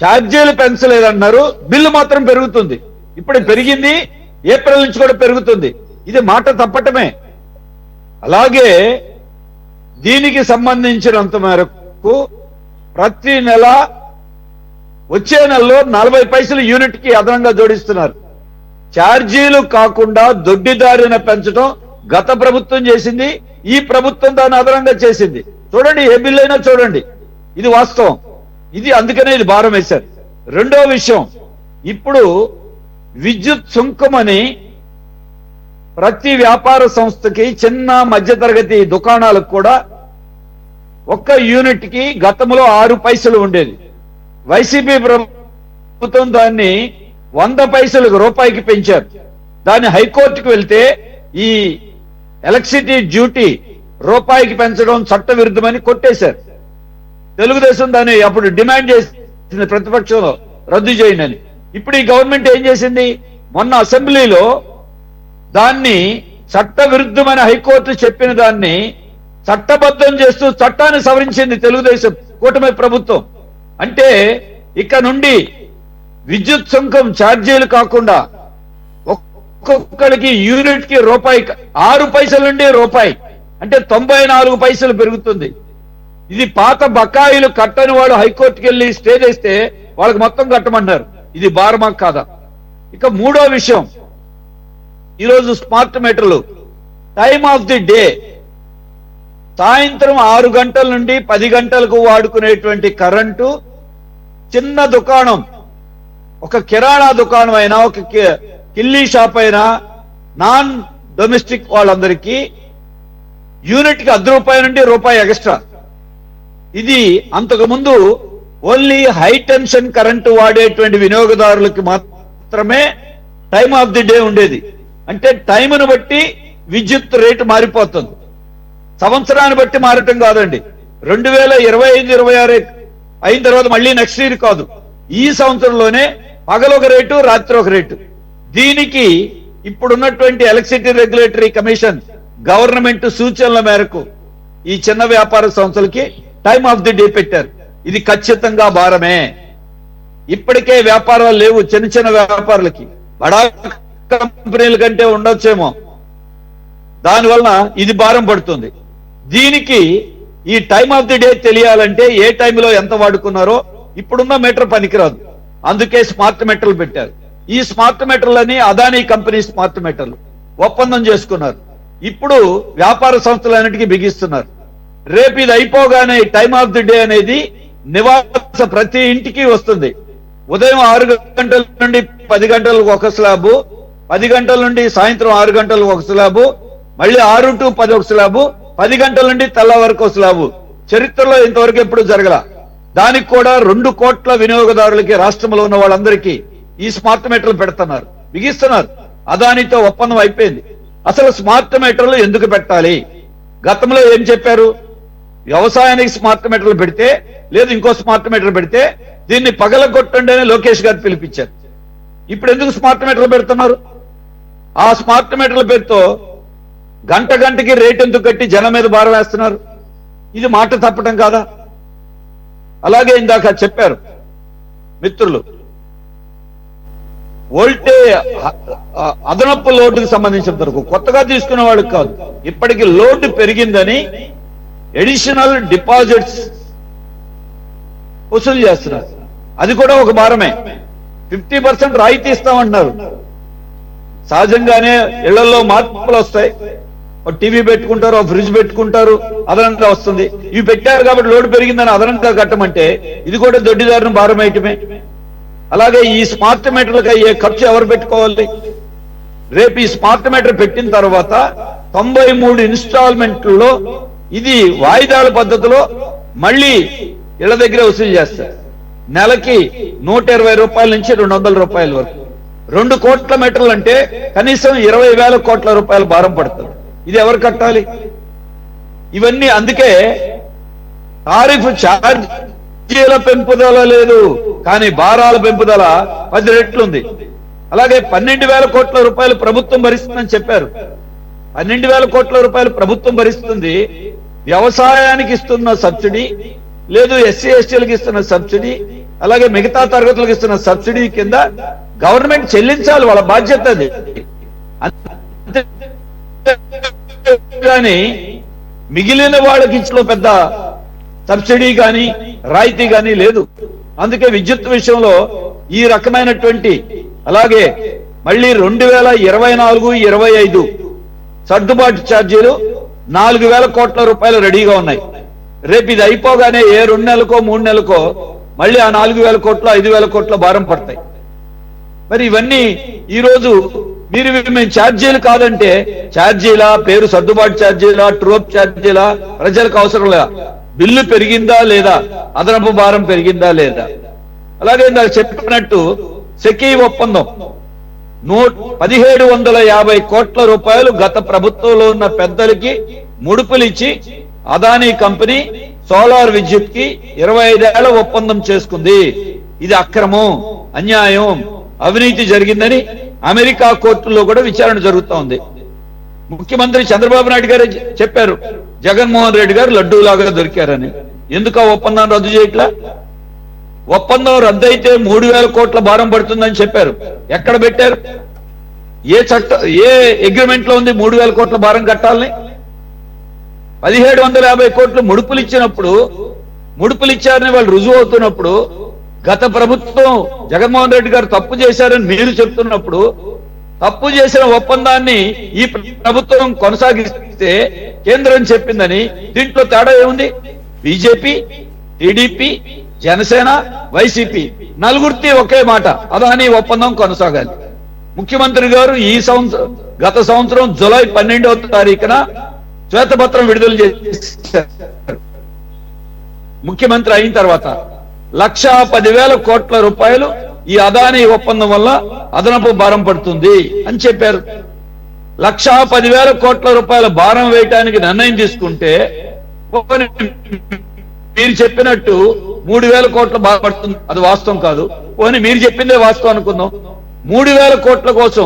Speaker 4: ఛార్జీలు పెంచలేదన్నారు, బిల్లు మాత్రం పెరుగుతుంది. ఇప్పుడు పెరిగింది, ఏప్రిల్ నుంచి కూడా పెరుగుతుంది. ఇది మాట తప్పటమే. అలాగే దీనికి సంబంధించినంత మేరకు ప్రతి నెల వచ్చే నెలలో 40 పైసలు యూనిట్ కి అదనంగా జోడిస్తున్నారు. ఛార్జీలు కాకుండా దొడ్డిదారిన పెంచడం గత ప్రభుత్వం చేసింది, ఈ ప్రభుత్వం దాన్ని అదనంగా చేసింది. చూడండి, ఏ బిల్లు అయినా చూడండి, ఇది వాస్తవం. ఇది అందుకనే ఇది భారం వేశారు. రెండో విషయం, ఇప్పుడు విద్యుత్ సుంకమని ప్రతి వ్యాపార సంస్థకి, చిన్న మధ్యతరగతి దుకాణాలకు కూడా ఒక్క యూనిట్ కి గతంలో 6 పైసలు ఉండేది. వైసీపీ ప్రభుత్వం దాన్ని 100 పైసలకు రూపాయికి పెంచారు. దాన్ని హైకోర్టుకు వెళ్తే ఈ ఎలక్ట్రిసిటీ డ్యూటీ రూపాయికి పెంచడం చట్ట విరుద్ధమని కొట్టేశారు. తెలుగుదేశం దాన్ని అప్పుడు డిమాండ్ చేసింది ప్రతిపక్షంలో, రద్దు చేయండి అని. ఇప్పుడు ఈ గవర్నమెంట్ ఏం చేసింది, మొన్న అసెంబ్లీలో దాన్ని చట్ట విరుద్ధమని హైకోర్టు చెప్పిన దాన్ని చట్టబద్ధం చేస్తూ చట్టాన్ని సవరించింది తెలుగుదేశం కూటమి ప్రభుత్వం. అంటే ఇక నుండి విద్యుత్ సుంకం ఛార్జీలు కాకుండా ఒక్కొక్కడికి యూనిట్ కి రూపాయి, 6 పైసల నుండి రూపాయి, అంటే 94 పైసలు పెరుగుతుంది. ఇది పాత బకాయిలు కట్టని వాడు హైకోర్టుకి వెళ్ళి స్టే చేస్తే వాళ్ళకి మొత్తం కట్టమన్నారు. ఇది భారమా కాదా? ఇక మూడో విషయం, ఈరోజు స్మార్ట్ మీటర్లు టైమ్ ఆఫ్ ది డే, సాయంత్రం 6 గంటల నుండి 10 గంటలకు వాడుకునేటువంటి కరెంటు చిన్న దుకాణం, ఒక కిరాణా దుకాణం అయినా, ఒక కిల్లీ షాప్ అయినా, నాన్ డొమెస్టిక్ వాళ్ళందరికీ యూనిట్ కి ₹10 నుండి రూపాయి ఎక్స్ట్రా. ఇది అంతకు ముందు ఓన్లీ హై టెన్షన్ కరెంటు వాడేటువంటి వినియోగదారులకి మాత్రమే టైమ్ ఆఫ్ ది డే ఉండేది. అంటే టైమును బట్టి విద్యుత్ రేటు మారిపోతుంది, సంవత్సరాన్ని బట్టి మారటం కాదండి. 2025-26 అయిన తర్వాత మళ్ళీ నెక్స్ట్ ఇయర్ కాదు, ఈ సంవత్సరంలోనే పగలొక రేటు, రాత్రి ఒక రేటు. దీనికి ఇప్పుడున్నటువంటి ఎలక్ట్రిసిటీ రెగ్యులేటరీ కమిషన్ గవర్నమెంట్ సూచనల మేరకు ఈ చిన్న వ్యాపార సంస్థలకి టైమ్ ఆఫ్ ది డే పెట్టారు. ఇది ఖచ్చితంగా భారమే. ఇప్పటికే వ్యాపారాలు లేవు చిన్న చిన్న వ్యాపారులకి, బడా కంపెనీల కంటే ఉండొచ్చేమో, దానివల్ల ఇది భారం పడుతుంది. దీనికి ఈ టైమ్ ఆఫ్ ది డే తెలియాలంటే ఏ టైంలో ఎంత వాడుకున్నారో ఇప్పుడున్న మీటర్ పనికిరాదు. అందుకే స్మార్ట్ మీటర్లు పెట్టారు. ఈ స్మార్ట్ మీటర్లని అదానీ కంపెనీ స్మార్ట్ మీటర్లు ఒప్పందం చేసుకున్నారు. ఇప్పుడు వ్యాపార సంస్థలన్నిటికీ బిగిస్తున్నారు. రేపు ఇది అయిపోగానే టైమ్ ఆఫ్ ది డే అనేది నివాస ప్రతి ఇంటికి వస్తుంది. ఉదయం 6 గంటల నుండి 10 గంటలకు ఒక స్లాబు, 10 గంటల నుండి సాయంత్రం 6 గంటలకు ఒక స్లాబు, మళ్ళీ 6 to 10 ఒక స్లాబు, 10 గంటల నుండి తెల్ల వరకు ఒక స్లాబు. చరిత్రలో ఇంతవరకు ఎప్పుడు జరగల. దానికి కూడా 2 కోట్ల వినియోగదారులకి, రాష్ట్రంలో ఉన్న వాళ్ళందరికీ ఈ స్మార్ట్ మీటర్లు పెడుతున్నారు, బిగిస్తున్నారు. అదానితో ఒప్పందం అయిపోయింది. అసలు స్మార్ట్ మీటర్లు ఎందుకు పెట్టాలి? గతంలో ఏం చెప్పారు? వ్యవసాయానికి స్మార్ట్ మీటర్లు పెడితే, లేదు ఇంకో స్మార్ట్ మీటర్ పెడితే దీన్ని పగలగొట్టండి అని లోకేష్ గారు పిలిపించారు. ఇప్పుడు ఎందుకు స్మార్ట్ మీటర్లు పెడుతున్నారు? ఆ స్మార్ట్ మీటర్ల పేరుతో గంట గంటకి రేట్ ఎందుకు కట్టి జనం మీద భారం వేస్తున్నారు? ఇది మాట తప్పటం కాదా? అలాగే ఇందాక చెప్పారు మిత్రులు, అదనపు లోటుకు సంబంధించినంత వరకు కొత్తగా తీసుకునే వాళ్ళకి కాదు, ఇప్పటికి లోటు పెరిగిందని ఎడిషనల్ డిపాజిట్స్ వసూలు చేస్తున్నారు. అది కూడా ఒక భారమే. 50% రాయితీ ఇస్తామంటున్నారు. సహజంగానే ఇళ్లలో మార్పులు వస్తాయి. టీవీ పెట్టుకుంటారు, ఫ్రిడ్జ్ పెట్టుకుంటారు, అదనంగా వస్తుంది. ఇవి పెట్టారు కాబట్టి లోడ్ పెరిగిందని అదనంగా కట్టమంటే ఇది కూడా దొడ్డిదారుని భారం వేయటమే. అలాగే ఈ స్మార్ట్ మీటర్లకు అయ్యే ఖర్చు ఎవరు పెట్టుకోవాలి? రేపు ఈ స్మార్ట్ మీటర్ పెట్టిన తర్వాత 93 ఇన్స్టాల్మెంట్లలో ఇది వాయిదాల పద్ధతిలో మళ్ళీ ఇళ్ల దగ్గరే వసూలు చేస్తారు. నెలకి 120 రూపాయల నుంచి 200 రూపాయల వరకు. 2 కోట్ల మీటర్లు అంటే కనీసం 20,000 కోట్ల రూపాయలు భారం పడుతుంది. ఇది ఎవరు కట్టాలి? ఇవన్నీ అందుకే టారిఫ్ ఛార్జీల పెంపుదల లేదు, కానీ భారాల పెంపుదల 10 రెట్లు ఉంది. అలాగే 12,000 కోట్ల రూపాయలు ప్రభుత్వం భరిస్తుందని చెప్పారు. 12,000 కోట్ల రూపాయలు ప్రభుత్వం భరిస్తుంది. వ్యవసాయానికి ఇస్తున్న సబ్సిడీ, లేదు ఎస్సీ ఎస్టీలకు ఇస్తున్న సబ్సిడీ, అలాగే మిగతా తరగతులకు ఇస్తున్న సబ్సిడీ కింద గవర్నమెంట్ చెల్లించాలి, వాళ్ళ బాధ్యత అది. కానీ మిగిలిన వాళ్ళకి ఇచ్చిన పెద్ద సబ్సిడీ కానీ రాయితీ కానీ లేదు. అందుకే విద్యుత్ విషయంలో ఈ రకమైనటువంటి, అలాగే మళ్ళీ 2024-25 సర్దుబాటు ఛార్జీలు 4,000 కోట్ల రూపాయలు రెడీగా ఉన్నాయి. రేపు ఇది అయిపోగానే ఏ 2 నెలలకో 3 నెలలకో మళ్ళీ ఆ 4,000 కోట్లు 5,000 కోట్ల భారం పడతాయి. మరి ఇవన్నీ ఈరోజు మీరు మేము ఛార్జీలు కాదంటే, ఛార్జీలా పేరు సర్దుబాటు ఛార్జీలా, ట్రూప్ ఛార్జీలా, ప్రజలకు అవసరం లేదా? బిల్లు పెరిగిందా లేదా? అదనపు భారం పెరిగిందా లేదా? అలాగే నాకు చెప్పినట్టు సెకీ ఒప్పందం 1750 కోట్ల రూపాయలు గత ప్రభుత్వంలో ఉన్న పెద్దలకి ముడుపులిచ్చి అదానీ కంపెనీ సోలార్ విద్యుత్ కి 25 ఏళ్ల ఒప్పందం చేసుకుంది. ఇది అక్రమం, అన్యాయం, అవినీతి జరిగిందని అమెరికా కోర్టుల్లో కూడా విచారణ జరుగుతోంది. ముఖ్యమంత్రి చంద్రబాబు నాయుడు గారు చెప్పారు, జగన్మోహన్ రెడ్డి గారు లడ్డూలాగా దొరికారని. ఎందుకు ఆ ఒప్పందాన్ని రద్దు చేయట్లా? ఒప్పందం రద్దయితే 3000 కోట్ల భారం పడుతుందని చెప్పారు. ఎక్కడ పెట్టారు? ఏ అగ్రిమెంట్ లో ఉంది 3000 కోట్ల భారం కట్టాలని? 1750 కోట్లు ముడుపులు ఇచ్చినప్పుడు, ముడుపులు ఇచ్చారని వాళ్ళు రుజువు అవుతున్నప్పుడు, గత ప్రభుత్వం జగన్మోహన్ రెడ్డి గారు తప్పు చేశారని మీరు చెప్తున్నప్పుడు, తప్పు చేసిన ఒప్పందాన్ని ఈ ప్రభుత్వం కొనసాగిస్తే కేంద్రం చెప్పిందని దీంట్లో తేడా ఏముంది? బీజేపీ, టీడీపీ, జనసేన, వైసీపీ నలుగురితో ఒకే మాట, అదానీ ఒప్పందం కొనసాగాలి. ముఖ్యమంత్రి గారు గత సంవత్సరం జూలై 12వ తారీఖున శ్వేతపత్రం విడుదల చేశారు. ముఖ్యమంత్రి అయిన తర్వాత 1,10,000 కోట్ల రూపాయలు ఈ అదానీ ఒప్పందం వల్ల అదనపు భారం పడుతుంది అని చెప్పారు. 1,10,000 కోట్ల రూపాయల భారం వేయటానికి నిర్ణయం తీసుకుంటే మీరు చెప్పినట్టు 3,000 కోట్ల భారం పడుతుంది. అది వాస్తవం కాదు. పోనీ మీరు చెప్పిందే వాస్తవం అనుకుందాం. 3,000 కోట్ల కోసం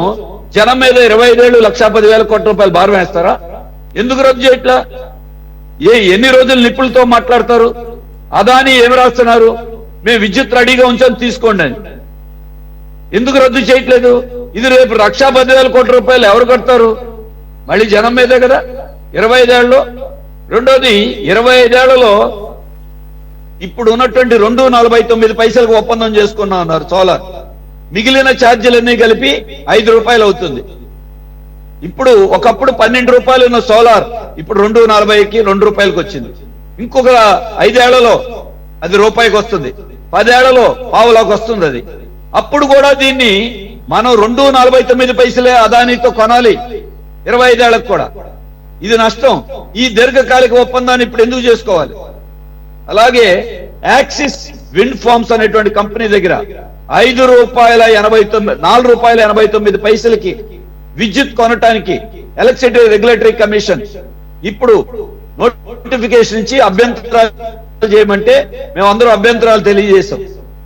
Speaker 4: జనం మీద 25 ఏళ్ళు 1,10,000 కోట్ల రూపాయలు భారం వేస్తారా? ఎందుకు రద్దు చేయట్లా? ఎన్ని రోజులు నిపుణులతో మాట్లాడతారు? అదానీ ఏమి రాస్తున్నారు? మేము విద్యుత్ రెడీగా ఉంచాం తీసుకోండి అని. ఎందుకు రద్దు చేయట్లేదు? ఇది రేపు 1,10,000 కోట్ల రూపాయలు ఎవరు కడతారు? మళ్ళీ జనం మీదే కదా 25 ఏళ్ళలో. రెండోది 25 ఏళ్లలో ఇప్పుడు ఉన్నటువంటి 2.49 పైసలకు ఒప్పందం చేసుకున్నా ఉన్నారు సోలార్. మిగిలిన ఛార్జీలన్నీ కలిపి 5 రూపాయలు అవుతుంది. ఇప్పుడు ఒకప్పుడు 12 రూపాయలు ఉన్న సోలార్ ఇప్పుడు 2.40కి 2 రూపాయలకు వచ్చింది. ఇంకొక 5 ఏళ్లలో అది రూపాయికి వస్తుంది. 10 ఏళ్లలో పావులోకి వస్తుంది. అది అప్పుడు కూడా దీన్ని మనం 2.49 పైసలే అదానీతో కొనాలి 25 ఏళ్లకు కూడా. ఇది నష్టం. ఈ దీర్ఘకాలిక ఒప్పందాన్ని ఇప్పుడు ఎందుకు చేసుకోవాలి? అలాగే యాక్సిస్ విండ్ ఫార్మ్స్ అనేటువంటి కంపెనీ దగ్గర 4 రూపాయల 89 పైసలకి విద్యుత్ కొనటానికి ఎలక్ట్రిసిటీ రెగ్యులేటరీ కమిషన్ ఇప్పుడు నోటిఫికేషన్ ఇచ్చి అభ్యంతరాలు చేయమంటే మేమందరం అభ్యంతరాలు తెలియజేశాం.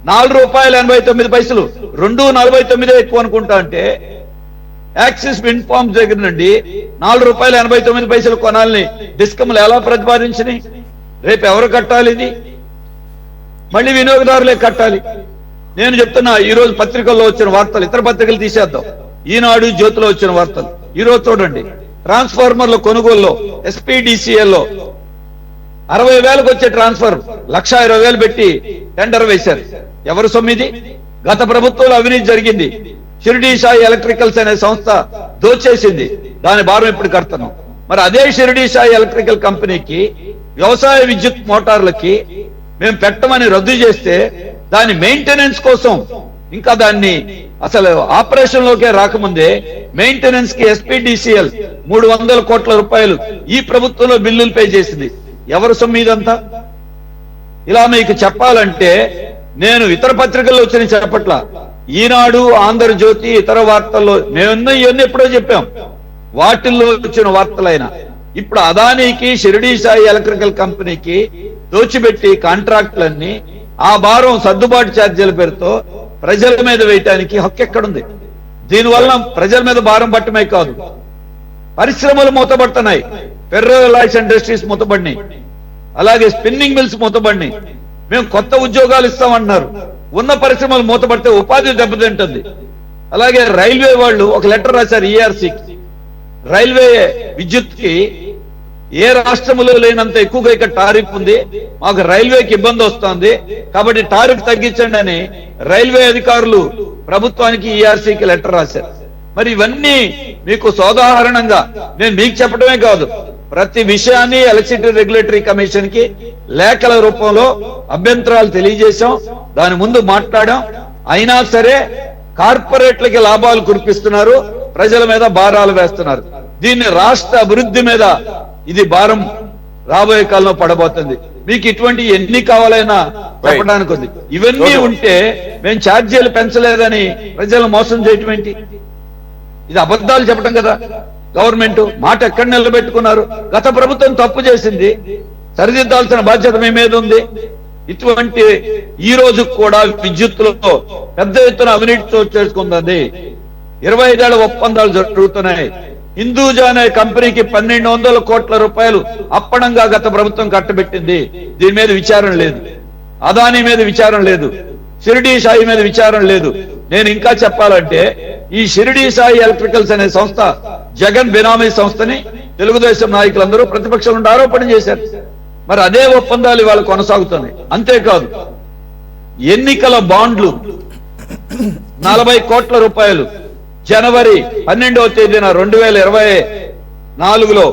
Speaker 4: 4 రూపాయల 89 పైసలు 2.49 ఎక్కువ అనుకుంటా అంటే యాక్సిస్ విండ్ ఫార్మ్స్ దగ్గర నుండి 4 రూపాయల 89 పైసలు కొనాలని డిస్కమ్లు ఎలా ప్రతిపాదించినాయి? రేపు ఎవరు కట్టాలి? ఇది మళ్ళీ వినియోగదారులే కట్టాలి. నేను చెప్తున్నా, ఈ రోజు పత్రికల్లో వచ్చిన వార్తలు, ఇతర పత్రికలు తీసేద్దాం, ఈనాడు జ్యోతిలో వచ్చిన వార్తలు ఈ రోజు చూడండి. ట్రాన్స్ఫార్మర్ల కొనుగోలులో SPDCL లో 60,000కు వచ్చే ట్రాన్స్ఫర్ 1,20,000 పెట్టి టెండర్ వేశారు. ఎవరు సొమ్మిది? గత ప్రభుత్వంలో అవినీతి జరిగింది. షిరిడి సాయి ఎలక్ట్రికల్స్ అనే సంస్థ దోచేసింది. దాని భారం ఇప్పుడు కడుతున్నాం. మరి అదే షిరిడి సాయి ఎలక్ట్రికల్ కంపెనీకి వ్యవసాయ విద్యుత్ మోటార్లకి మేము పెట్టమని రద్దు చేస్తే దాని మెయింటెనెన్స్ కోసం, ఇంకా దాన్ని అసలు ఆపరేషన్ లోకే రాకముందే మెయింటెనెన్స్ కి SPDCL 300 కోట్ల రూపాయలు ఈ ప్రభుత్వంలో బిల్లులు పే చేసింది. ఎవరు సొమ్ము ఇదంతా? ఇలా మీకు చెప్పాలంటే నేను ఇతర పత్రికల్లో వచ్చిన చెప్పట్ల, ఈనాడు, ఆంధ్రజ్యోతి, ఇతర వార్తల్లో మేము ఇవన్నీ ఎప్పుడో చెప్పాం. వాటిల్లో వచ్చిన వార్తలైనా ఇప్పుడు అదానీకి, షిరిడి సాయి ఎలక్ట్రికల్ కంపెనీకి దోచిపెట్టి కాంట్రాక్టులన్నీ ఆ భారం సర్దుబాటు ఛార్జీల పేరుతో ప్రజల మీద వేయటానికి హక్కు ఎక్కడుంది? దీనివల్ల ప్రజల మీద భారం పట్టమే కాదు, పరిశ్రమలు మూతపడుతున్నాయి. ఫెర్రోలైట్స్ ఇండస్ట్రీస్ మూతపడినాయి, అలాగే స్పిన్నింగ్ మిల్స్ మూతపడినాయి. మేము కొత్త ఉద్యోగాలు ఇస్తామన్నారు. ఉన్న పరిశ్రమలు మూతపడితే ఉపాధి దెబ్బతింటుంది. అలాగే రైల్వే వాళ్ళు ఒక లెటర్ రాశారు ERCకి. రైల్వే విద్యుత్ కి ఏ రాష్ట్రంలో లేనంత ఎక్కువగా ఇక్కడ టారిఫ్ ఉంది, మాకు రైల్వేకి ఇబ్బంది వస్తుంది, కాబట్టి టారిఫ్ తగ్గించండి అని రైల్వే అధికారులు ప్రభుత్వానికి ERCకి లెటర్ రాశారు. మరి ఇవన్నీ మీకు సోదాహరణంగా నేను మీకు చెప్పడమే కాదు, ప్రతి విషయాన్ని ఎలక్ట్రిసిటీ రెగ్యులేటరీ కమిషన్ కి లేఖల రూపంలో అభ్యంతరాలు తెలియజేశాం. దాని ముందు మాట్లాడాం. అయినా సరే కార్పొరేట్లకి లాభాలు కురిపిస్తున్నారు, ప్రజల మీద భారాలు వేస్తున్నారు. దీన్ని రాష్ట్ర అభివృద్ధి మీద ఇది భారం రాబోయే కాలంలో పడబోతుంది. మీకు ఇటువంటి ఎన్ని కావాలైనా చెప్పడానికి ఉంది. ఇవన్నీ ఉంటే మేము ఛార్జీలు పెంచలేదని ప్రజలను మోసం చేయటం ఏంటి? ఇది అబద్ధాలు చెప్పడం కదా. గవర్నమెంట్ మాట ఎక్కడ నిలబెట్టుకున్నారు? గత ప్రభుత్వం తప్పు చేసింది, సరిదిద్దాల్సిన బాధ్యత మీ మీద ఉంది. ఇటువంటి ఈ రోజు కూడా విద్యుత్తులో పెద్ద ఎత్తున అవినీతి చోటు చేసుకుంది. 25 ఏళ్ల ఒప్పందాలు జరుగుతున్నాయి. హిందూజా అనే కంపెనీకి 1200 కోట్ల రూపాయలు అప్పనంగా గత ప్రభుత్వం కట్టబెట్టింది. దీని మీద విచారణ లేదు. అదానీ మీద విచారణ లేదు. షిరిడి సాయి మీద విచారణ లేదు. నేను ఇంకా చెప్పాలంటే ఈ షిరిడి సాయి ఎలక్ట్రికల్స్ అనే సంస్థ జగన్ బినామీ సంస్థని తెలుగుదేశం నాయకులందరూ ప్రతిపక్షం నుండి ఆరోపణ చేశారు. మరి అదే ఒప్పందాలు ఇవాళ కొనసాగుతున్నాయి. అంతేకాదు ఎన్నికల బాండ్లు 40 కోట్ల రూపాయలు జనవరి 12వ తేదీన 2024లో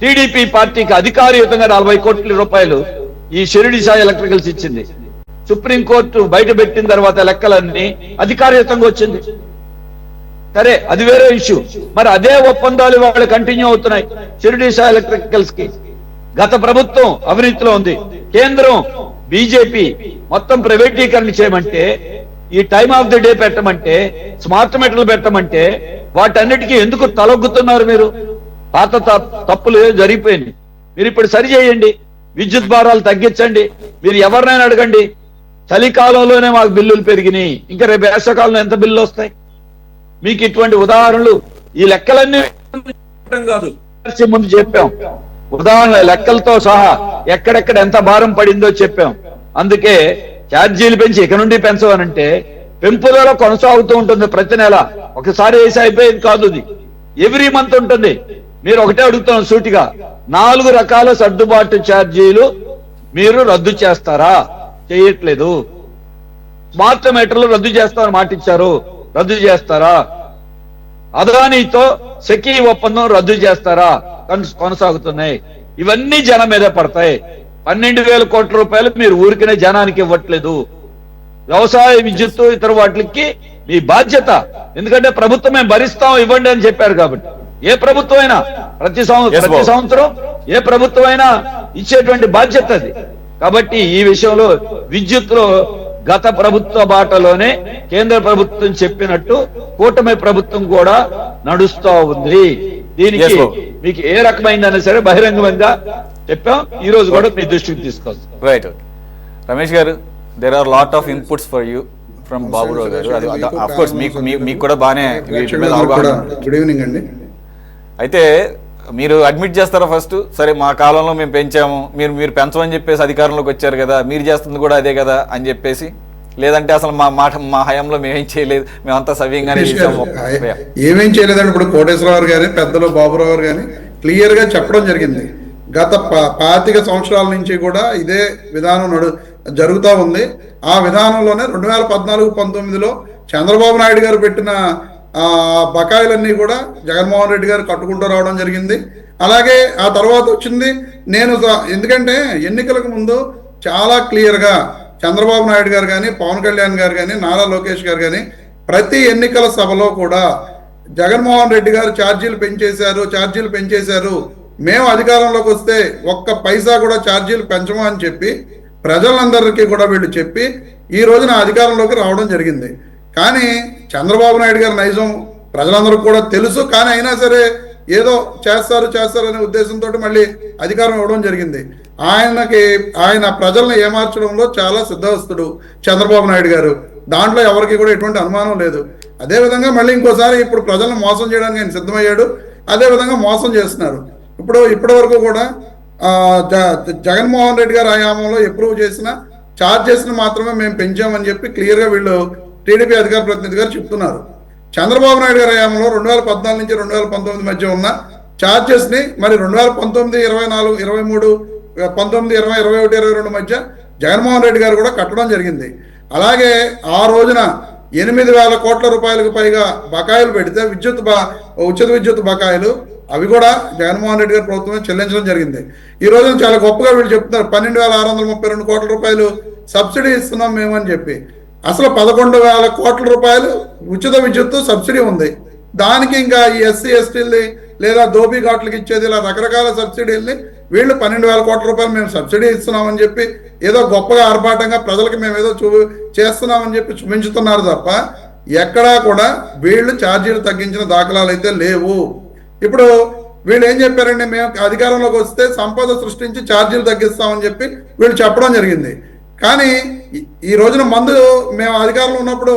Speaker 4: టీడీపీ పార్టీకి అధికారికంగా 40 కోట్ల రూపాయలు ఈ షిరిడి సాయి ఎలక్ట్రికల్స్ ఇచ్చింది. సుప్రీంకోర్టు బయట పెట్టిన తర్వాత లెక్కలన్నీ అధికారికంగా వచ్చింది. సరే, అది వేరే ఇష్యూ. మరి అదే ఒప్పందాలు వాళ్ళు కంటిన్యూ అవుతున్నాయి షిరిడి సాయి ఎలక్ట్రికల్స్ కి. గత ప్రభుత్వం అవినీతిలో ఉంది. కేంద్రం బీజేపీ మొత్తం ప్రైవేటీకరణ చేయమంటే, ఈ టైమ్ ఆఫ్ ది డే పెట్టమంటే, స్మార్ట్ మీటర్లు పెట్టమంటే వాటన్నిటికీ ఎందుకు తలొగ్గుతున్నారు మీరు? పాత తప్పులు జరిగిపోయినాయి. మీరు ఇప్పుడు సరి చేయండి, విద్యుత్ భారాలు తగ్గించండి. మీరు ఎవరినైనా అడగండి, చలికాలంలోనే మాకు బిల్లులు పెరిగినాయి, ఇంకా రేపు వేసవకాలంలో ఎంత బిల్లు వస్తాయి? మీకు ఇటువంటి ఉదాహరణలు ఈ లెక్కలన్నీ కాదు, ముందు చెప్పాం. ఉదాహరణ లెక్కలతో సహా ఎక్కడెక్కడ ఎంత భారం పడిందో చెప్పాం. అందుకే ఛార్జీలు పెంచి ఇక నుండి పెంచవనంటే పెంపుదల కొనసాగుతూ ఉంటుంది. ప్రతి నెల ఒకసారి వేసి అయిపోయేది కాదు, ఇది ఎవ్రీ మంత్ ఉంటుంది. మీరు ఒకటే అడుగుతున్నాం సూటిగా, 4 రకాల సర్దుబాటు ఛార్జీలు మీరు రద్దు చేస్తారా? చేయట్లేదు. స్మార్ట్ మీటర్లు రద్దు చేస్తామని మాట ఇచ్చారు, రద్దు చేస్తారా? అదానీతో సెకీ ఒప్పందం రద్దు చేస్తారా? కొనసాగుతున్నాయి. ఇవన్నీ జనం మీదే పడతాయి. 12,000 కోట్ల రూపాయలు మీరు ఊరికనే జనానికి ఇవ్వట్లేదు. వ్యవసాయ విద్యుత్తు ఇతర వాటికి మీ బాధ్యత. ఎందుకంటే ప్రభుత్వం మేము భరిస్తాం, ఇవ్వండి అని చెప్పారు. కాబట్టి ఏ ప్రభుత్వం అయినా ప్రతి సంవత్సరం ఏ ప్రభుత్వం అయినా ఇచ్చేటువంటి బాధ్యత అది. కాబట్టి ఈ విషయంలో విద్యుత్తులో గత ప్రభుత్వ బాటలోనే కేంద్ర ప్రభుత్వం చెప్పినట్టు కూటమి ప్రభుత్వం కూడా నడుస్తూ ఉంది. దీనికి మీకు ఏ రకమైందైనా సరే బహిరంగంగా చెప్పాం. ఈ రోజు కూడా మీ దృష్టికి తీసుకోవచ్చు.
Speaker 1: Right. Ramesh garu, there are lot of inputs for you from Baburao garu. Of course మీకు కూడా బాగానే వీటి మీద అవగాహన.
Speaker 5: గుడ్ ఈవినింగ్ అండి.
Speaker 1: అయితే మీరు అడ్మిట్ చేస్తారా ఫస్ట్? సరే, మా కాలంలో మేము పెంచాము, మీరు పెంచమని చెప్పేసి అధికారంలోకి వచ్చారు కదా, మీరు చేస్తుంది కూడా అదే కదా అని చెప్పేసి, లేదంటే అసలు మా హయాంలో మేమేం చేయలేదు, మేమంతా సవ్యంగానే
Speaker 5: ఏమేం చేయలేదండి. ఇప్పుడు కోటేశ్వరరావు గారు పెద్దలు బాబురావు గారు కానీ క్లియర్ గా చెప్పడం జరిగింది. గత 25 సంవత్సరాల నుంచి కూడా ఇదే విధానం జరుగుతూ ఉంది. ఆ విధానంలోనే 2014-19లో చంద్రబాబు నాయుడు గారు పెట్టిన బకాయిలన్నీ కూడా జగన్మోహన్ రెడ్డి గారు కట్టుకుంటూ రావడం జరిగింది. అలాగే ఆ తర్వాత వచ్చింది ఎందుకంటే ఎన్నికలకు ముందు చాలా క్లియర్గా చంద్రబాబు నాయుడు గారు కానీ, పవన్ కళ్యాణ్ గారు కానీ, నారా లోకేష్ గారు కానీ ప్రతి ఎన్నికల సభలో కూడా జగన్మోహన్ రెడ్డి గారు ఛార్జీలు పెంచేశారు, మేము అధికారంలోకి వస్తే ఒక్క పైసా కూడా ఛార్జీలు పెంచము అని చెప్పి ప్రజలందరికీ కూడా వీళ్ళు చెప్పి ఈ రోజున అధికారంలోకి రావడం జరిగింది. కానీ చంద్రబాబు నాయుడు గారి నైజం ప్రజలందరికీ కూడా తెలుసు. కానీ అయినా సరే ఏదో చేస్తారు అనే ఉద్దేశంతో మళ్ళీ అధికారం ఇవ్వడం జరిగింది. ఆయన ప్రజలను ఏమార్చడంలో చాలా సిద్ధహస్తుడు చంద్రబాబు నాయుడు గారు. దాంట్లో ఎవరికి కూడా ఎటువంటి అనుమానం లేదు. అదేవిధంగా మళ్ళీ ఇంకోసారి ఇప్పుడు ప్రజలను మోసం చేయడానికి ఆయన సిద్ధమయ్యాడు. అదేవిధంగా మోసం చేస్తున్నారు. ఇప్పటి వరకు కూడా జగన్మోహన్ రెడ్డి గారి హయాంలో అప్రూవ్ చేసిన ఛార్జెస్ని మాత్రమే మేము పెంచామని చెప్పి క్లియర్గా వీళ్ళు టీడీపీ అధికార ప్రతినిధి గారు చెప్తున్నారు. చంద్రబాబు నాయుడు గారి హయాంలో 2014 నుంచి 2019 మధ్య ఉన్న ఛార్జెస్ని మరి 2019, 24, 23, 19, 20, 21, 22 మధ్య జగన్మోహన్ రెడ్డి గారు కూడా కట్టడం జరిగింది. అలాగే ఆ రోజున 8,000 కోట్ల రూపాయలకు పైగా బకాయిలు పెడితే ఉచిత విద్యుత్ బకాయిలు అవి కూడా జగన్మోహన్ రెడ్డి గారి ప్రభుత్వమే చెల్లించడం జరిగింది. ఈ రోజున చాలా గొప్పగా వీళ్ళు చెప్తున్నారు 12,632 కోట్ల రూపాయలు సబ్సిడీ ఇస్తున్నాం మేము అని చెప్పి. అసలు 11,000 కోట్ల రూపాయలు ఉచిత విద్యుత్తు సబ్సిడీ ఉంది. దానికి ఇంకా ఈ ఎస్సీ ఎస్టీలది లేదా ధోబీ ఘాట్లకు ఇచ్చేది, ఇలా రకరకాల సబ్సిడీల్ని వీళ్ళు 12,000 కోట్ల రూపాయలు మేము సబ్సిడీ ఇస్తున్నామని చెప్పి ఏదో గొప్పగా ఆర్భాటంగా ప్రజలకు మేము ఏదో చేస్తున్నామని చెప్పి చూపించుతున్నారు తప్ప ఎక్కడా కూడా వీళ్ళు ఛార్జీలు తగ్గించిన దాఖలాలు అయితే లేవు. ఇప్పుడు వీళ్ళు ఏం చెప్పారండి, మేము అధికారంలోకి వస్తే సంపద సృష్టించి ఛార్జీలు తగ్గిస్తామని చెప్పి వీళ్ళు చెప్పడం జరిగింది. కానీ ఈ రోజున మందు మేము అధికారంలో ఉన్నప్పుడు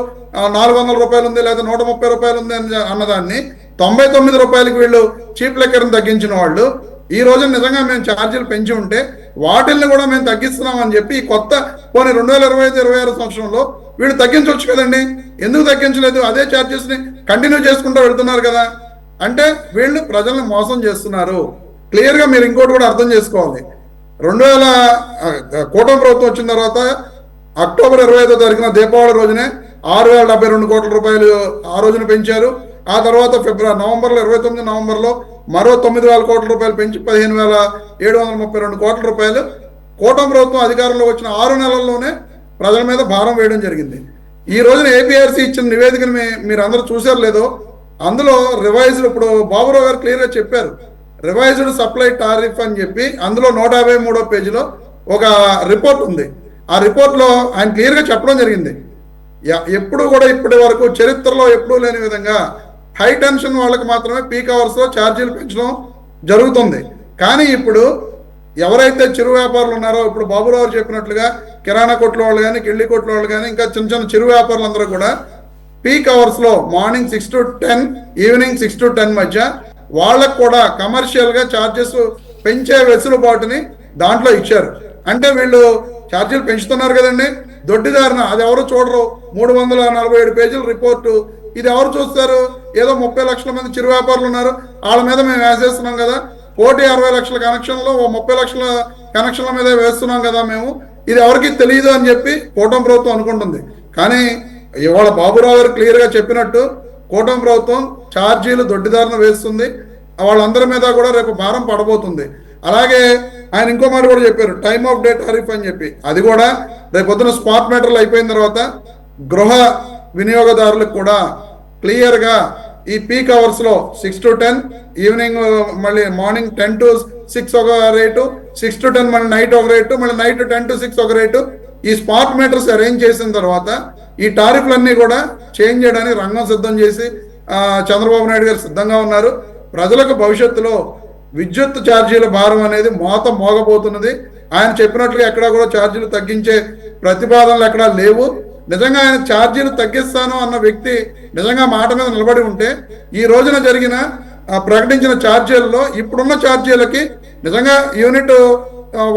Speaker 5: 400 రూపాయలు ఉంది లేదా 130 రూపాయలు ఉంది అన్నదాన్ని 99 రూపాయలకి వీళ్ళు చీప్ లెక్కర్ని తగ్గించిన వాళ్ళు ఈ రోజు నిజంగా మేము ఛార్జీలు పెంచి ఉంటే వాటిల్ని కూడా మేము తగ్గిస్తున్నామని చెప్పి ఈ కొత్త పోనీ 2025-26 సంవత్సరంలో వీళ్ళు తగ్గించవచ్చు కదండి. ఎందుకు తగ్గించలేదు? అదే ఛార్జెస్ ని కంటిన్యూ చేసుకుంటూ వెళ్తున్నారు కదా. అంటే వీళ్ళు ప్రజల్ని మోసం చేస్తున్నారు. క్లియర్ గా మీరు ఇంకోటి కూడా అర్థం చేసుకోవాలి. 2000 కూటమి ప్రభుత్వం వచ్చిన తర్వాత అక్టోబర్ 25వ తారీఖున దీపావళి రోజునే 6,072 కోట్ల రూపాయలు ఆ రోజున పెంచారు. ఆ తర్వాత నవంబర్లో 29 నవంబర్లో మరో 9,000 కోట్ల రూపాయలు పెంచి 15,732 కోట్ల రూపాయలు కూటమి ప్రభుత్వం అధికారంలో వచ్చిన 6 నెలల్లోనే ప్రజల మీద భారం వేయడం జరిగింది. ఈ రోజున ఏపీఆర్సీ ఇచ్చిన నివేదికను మీరు అందరూ చూసారు లేదో, అందులో రివైజ్డ్, ఇప్పుడు బాబురావు గారు క్లియర్ గా చెప్పారు, రివైజ్డ్ సప్లై టారిఫ్ అని చెప్పి అందులో 153వ పేజీలో ఒక రిపోర్ట్ ఉంది. ఆ రిపోర్ట్ లో ఆయన క్లియర్ గా చెప్పడం జరిగింది, ఎప్పుడు కూడా ఇప్పటి వరకు చరిత్రలో ఎప్పుడూ లేని విధంగా హై టెన్షన్ వాళ్ళకి మాత్రమే పీక్ అవర్స్ లో ఛార్జీలు పెంచడం జరుగుతుంది. కానీ ఇప్పుడు ఎవరైతే చిరు వ్యాపారులు ఉన్నారో, ఇప్పుడు బాబురావు చెప్పినట్లుగా కిరాణా కొట్ల వాళ్ళు కానీ, కిళ్ళి కొట్ల వాళ్ళు కానీ, ఇంకా చిన్న చిన్న చిరు వ్యాపారులందరూ కూడా పీక్ అవర్స్ లో మార్నింగ్ 6 to 10, ఈవినింగ్ 6 to 10 మధ్య వాళ్ళకు కూడా కమర్షియల్ గా ఛార్జెస్ పెంచే వెసులుబాటుని దాంట్లో ఇచ్చారు. అంటే వీళ్ళు ఛార్జీలు పెంచుతున్నారు కదండి. దొడ్డిదారిన అది ఎవరు చూడరు. 347 పేజీల రిపోర్టు ఇది ఎవరు చూస్తారు? ఏదో 30 లక్షల మంది చిరు వ్యాపారులు ఉన్నారు, వాళ్ళ మీద మేము వేసేస్తున్నాం కదా, 1,60 లక్షల కనెక్షన్లో 30 లక్షల కనెక్షన్ల మీద వేస్తున్నాం కదా మేము, ఇది ఎవరికి తెలియదు అని చెప్పి కూటమి ప్రభుత్వం అనుకుంటుంది. కానీ ఇవాళ బాబురావు గారు క్లియర్ గా చెప్పినట్టు కూటమి ప్రభుత్వం ఛార్జీలు దొడ్డిదారిన వేస్తుంది, వాళ్ళందరి మీద కూడా రేపు భారం పడబోతుంది. అలాగే ఆయన ఇంకో మాట కూడా చెప్పారు, టైమ్ ఆఫ్ డే టారిఫ్ అని చెప్పి, అది కూడా రేపు పొద్దున స్మార్ట్ మీటర్లు అయిపోయిన తర్వాత గృహ వినియోగదారులకు కూడా క్లియర్ గా ఈ పీక్ అవర్స్ లో 6 to 10, ఈవినింగ్ మళ్ళీ మార్నింగ్ 10 to 6 ఒక రేటు, 6 to 10 మళ్ళీ నైట్ ఒక రేటు, మళ్ళీ నైట్ 10 to 6 ఒక రేటు. ఈ స్మార్ట్ మీటర్స్ అరేంజ్ చేసిన తర్వాత ఈ టారిఫ్లన్నీ కూడా చేంజ్ చేయడానికి రంగం సిద్ధం చేసి చంద్రబాబు నాయుడు గారు సిద్ధంగా ఉన్నారు. ప్రజలకు భవిష్యత్తులో విద్యుత్ ఛార్జీల భారం అనేది మోగబోతున్నది. ఆయన చెప్పినట్లుగా ఎక్కడా కూడా ఛార్జీలు తగ్గించే ప్రతిపాదనలు ఎక్కడా లేవు. నిజంగా ఆయన ఛార్జీలు తగ్గిస్తాను అన్న వ్యక్తి నిజంగా మాట మీద నిలబడి ఉంటే ఈ రోజున జరిగిన ప్రకటించిన ఛార్జీలలో ఇప్పుడున్న ఛార్జీలకి నిజంగా యూనిట్